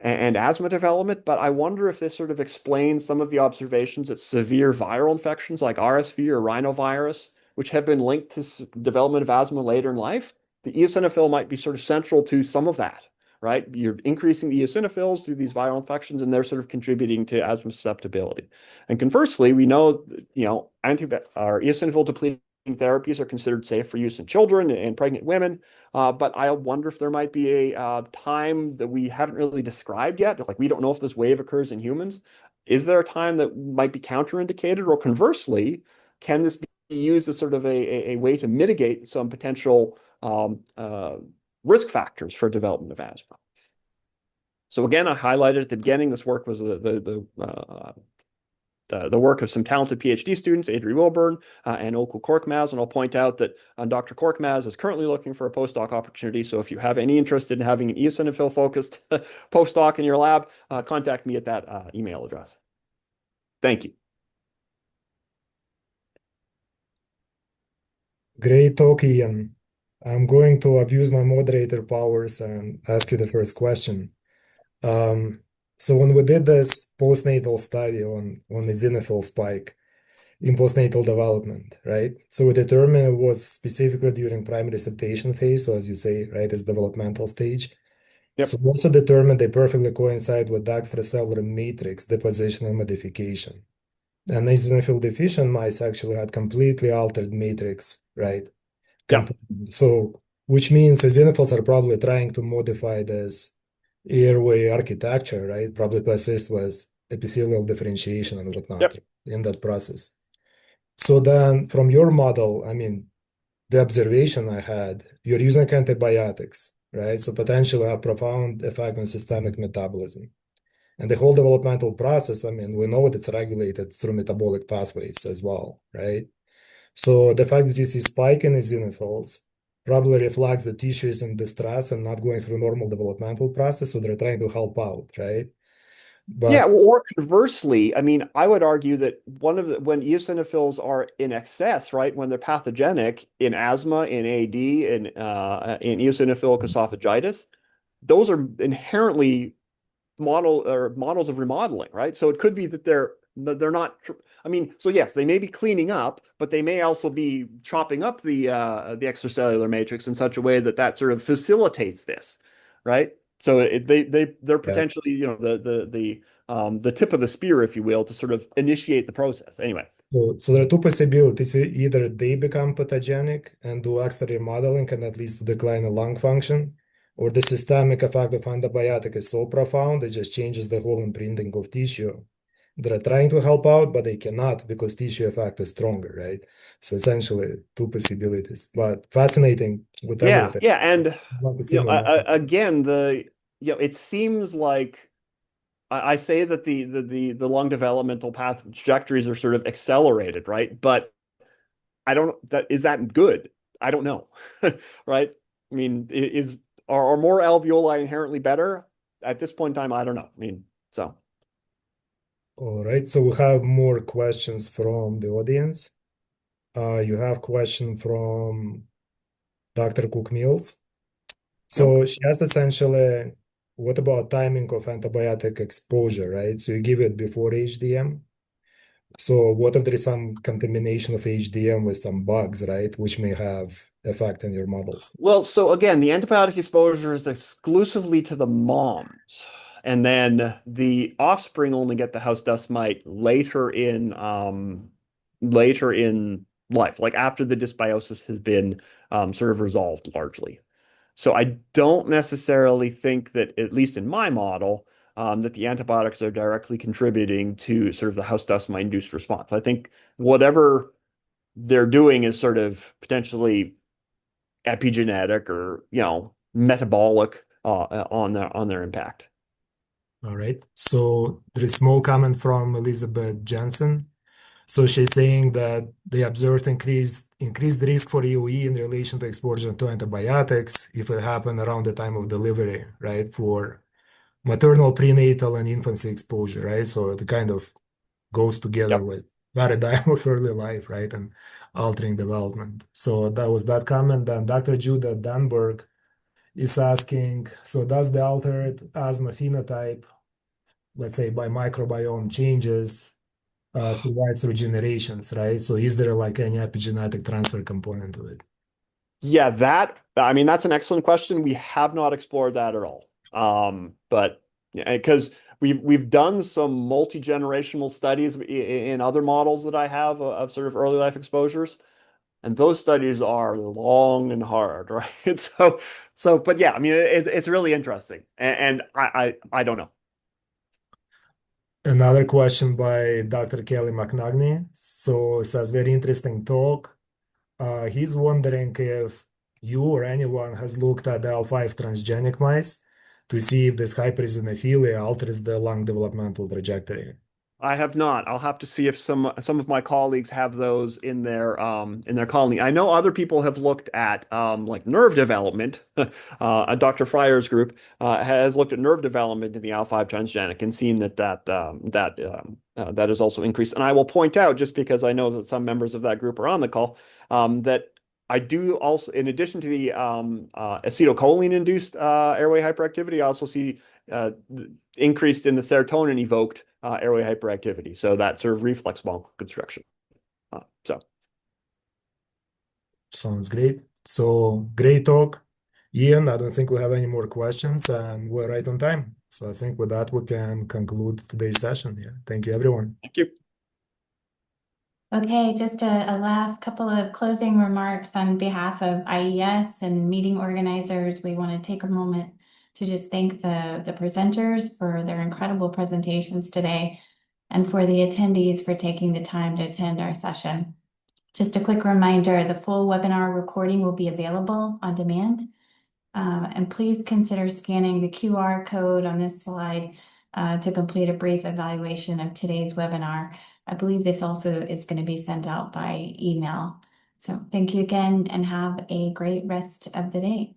and asthma development, but I wonder if this sort of explains some of the observations that severe viral infections like RSV or rhinovirus, which have been linked to development of asthma later in life, the eosinophil might be sort of central to some of that, right? You're increasing the eosinophils through these viral infections, and they're sort of contributing to asthma susceptibility. And conversely, we know, eosinophil depleting therapies are considered safe for use in children and pregnant women, but I wonder if there might be a time that we haven't really described yet. Like, we don't know if this wave occurs in humans. Is there a time that might be counterindicated, or conversely, can this be used as sort of a way to mitigate some potential risk factors for development of asthma? So again, I highlighted at the beginning, this work was the work of some talented PhD students, Adri Wilburn and Okul Korkmaz, and I'll point out that Dr. Korkmaz is currently looking for a postdoc opportunity, so if you have any interest in having an eosinophil-focused postdoc in your lab, contact me at that email address. Thank you. Great talk, Ian. I'm going to abuse my moderator powers and ask you the first question. So when we did this postnatal study on eosinophil spike in postnatal development, right? So we determined it was specifically during primary septation phase, so as you say, right, it's developmental stage. Yep. So we also determined they perfectly coincide with the extracellular matrix deposition and modification. And eosinophil deficient mice actually had completely altered matrix, right? Yeah. So, which means eosinophils are probably trying to modify this airway architecture, right? Probably to assist with epithelial differentiation and whatnot in that process. So then from your model, the observation I had, you're using antibiotics, right? So potentially a profound effect on systemic metabolism. And the whole developmental process, we know that it's regulated through metabolic pathways as well, right? So the fact that you see spike in eosinophils probably reflects the tissue is in distress and not going through normal developmental process, so they're trying to help out, right? But yeah, or conversely, I would argue that when eosinophils are in excess, right, when they're pathogenic in asthma, in AD, in eosinophilic esophagitis, those are inherently models of remodeling, right? So it could be that they're they're not, I mean, so yes, they may be cleaning up, but they may also be chopping up the extracellular matrix in such a way that that sort of facilitates this, right? So they're potentially, you know, the tip of the spear, if you will, to sort of initiate the process. Anyway. So there are two possibilities. Either they become pathogenic and do extra remodeling and at least decline in lung function, or the systemic effect of antibiotic is so profound it just changes the whole imprinting of tissue. They're trying to help out, but they cannot because tissue effect is stronger, right? So essentially, two possibilities. But fascinating with everything. Yeah, and Want to see more. again, it seems like I say that the lung developmental path trajectories are sort of accelerated, right? But I don't, is that good? I don't know, right? I mean, are more alveoli inherently better? At this point in time, I don't know. I mean, so. All right, so we have more questions from the audience. You have question from Dr. Cook Mills. So she asked essentially, what about timing of antibiotic exposure, right? So you give it before HDM. So what if there is some contamination of HDM with some bugs, right, which may have effect on your models? Well, so again, the antibiotic exposure is exclusively to the moms. And then the offspring only get the house dust mite later in life, like after the dysbiosis has been sort of resolved largely. So I don't necessarily think that, at least in my model, that the antibiotics are directly contributing to sort of the house dust mite induced response. I think whatever they're doing is sort of potentially epigenetic or, you know, metabolic on their impact. All right. So there is a small comment from Elizabeth Jensen. So she's saying that they observed increased risk for EOE in relation to exposure to antibiotics if it happened around the time of delivery, right? For maternal, prenatal, and infancy exposure, right? So it kind of goes together with paradigm of early life, right? And altering development. So that was that comment. And Dr. Judah Danberg is asking, so does the altered asthma phenotype, let's say by microbiome changes, survive through generations, right? So is there like any epigenetic transfer component to it? Yeah, I mean, that's an excellent question. We have not explored that at all. But because we've done some multi-generational studies in other models that I have of sort of early life exposures. And those studies are long and hard, right? But yeah, I mean, it's really interesting, and I don't know. Another question by Dr. Kelly McNagny. So it says, very interesting talk. He's wondering if you or anyone has looked at the L5 transgenic mice to see if this hypereosinophilia alters the lung developmental trajectory. I have not. I'll have to see if some of my colleagues have those in their colony. I know other people have looked at like nerve development. Dr. Fryer's group has looked at nerve development in the L5 transgenic and seen that is also increased. And I will point out, just because I know that some members of that group are on the call, that I do also, in addition to the acetylcholine-induced airway hyperactivity, I also see increased in the serotonin-evoked airway hyperactivity. So that sort of reflex bronchial constriction. Sounds great. So great talk. Ian, I don't think we have any more questions and we're right on time. So I think with that, we can conclude today's session here. Thank you, everyone. Thank you. Okay, just a last couple of closing remarks on behalf of IES and meeting organizers. We want to take a moment to just thank the presenters for their incredible presentations today and for the attendees for taking the time to attend our session. Just a quick reminder, the full webinar recording will be available on demand. And please consider scanning the QR code on this slide to complete a brief evaluation of today's webinar. I believe this also is going to be sent out by email. So thank you again and have a great rest of the day.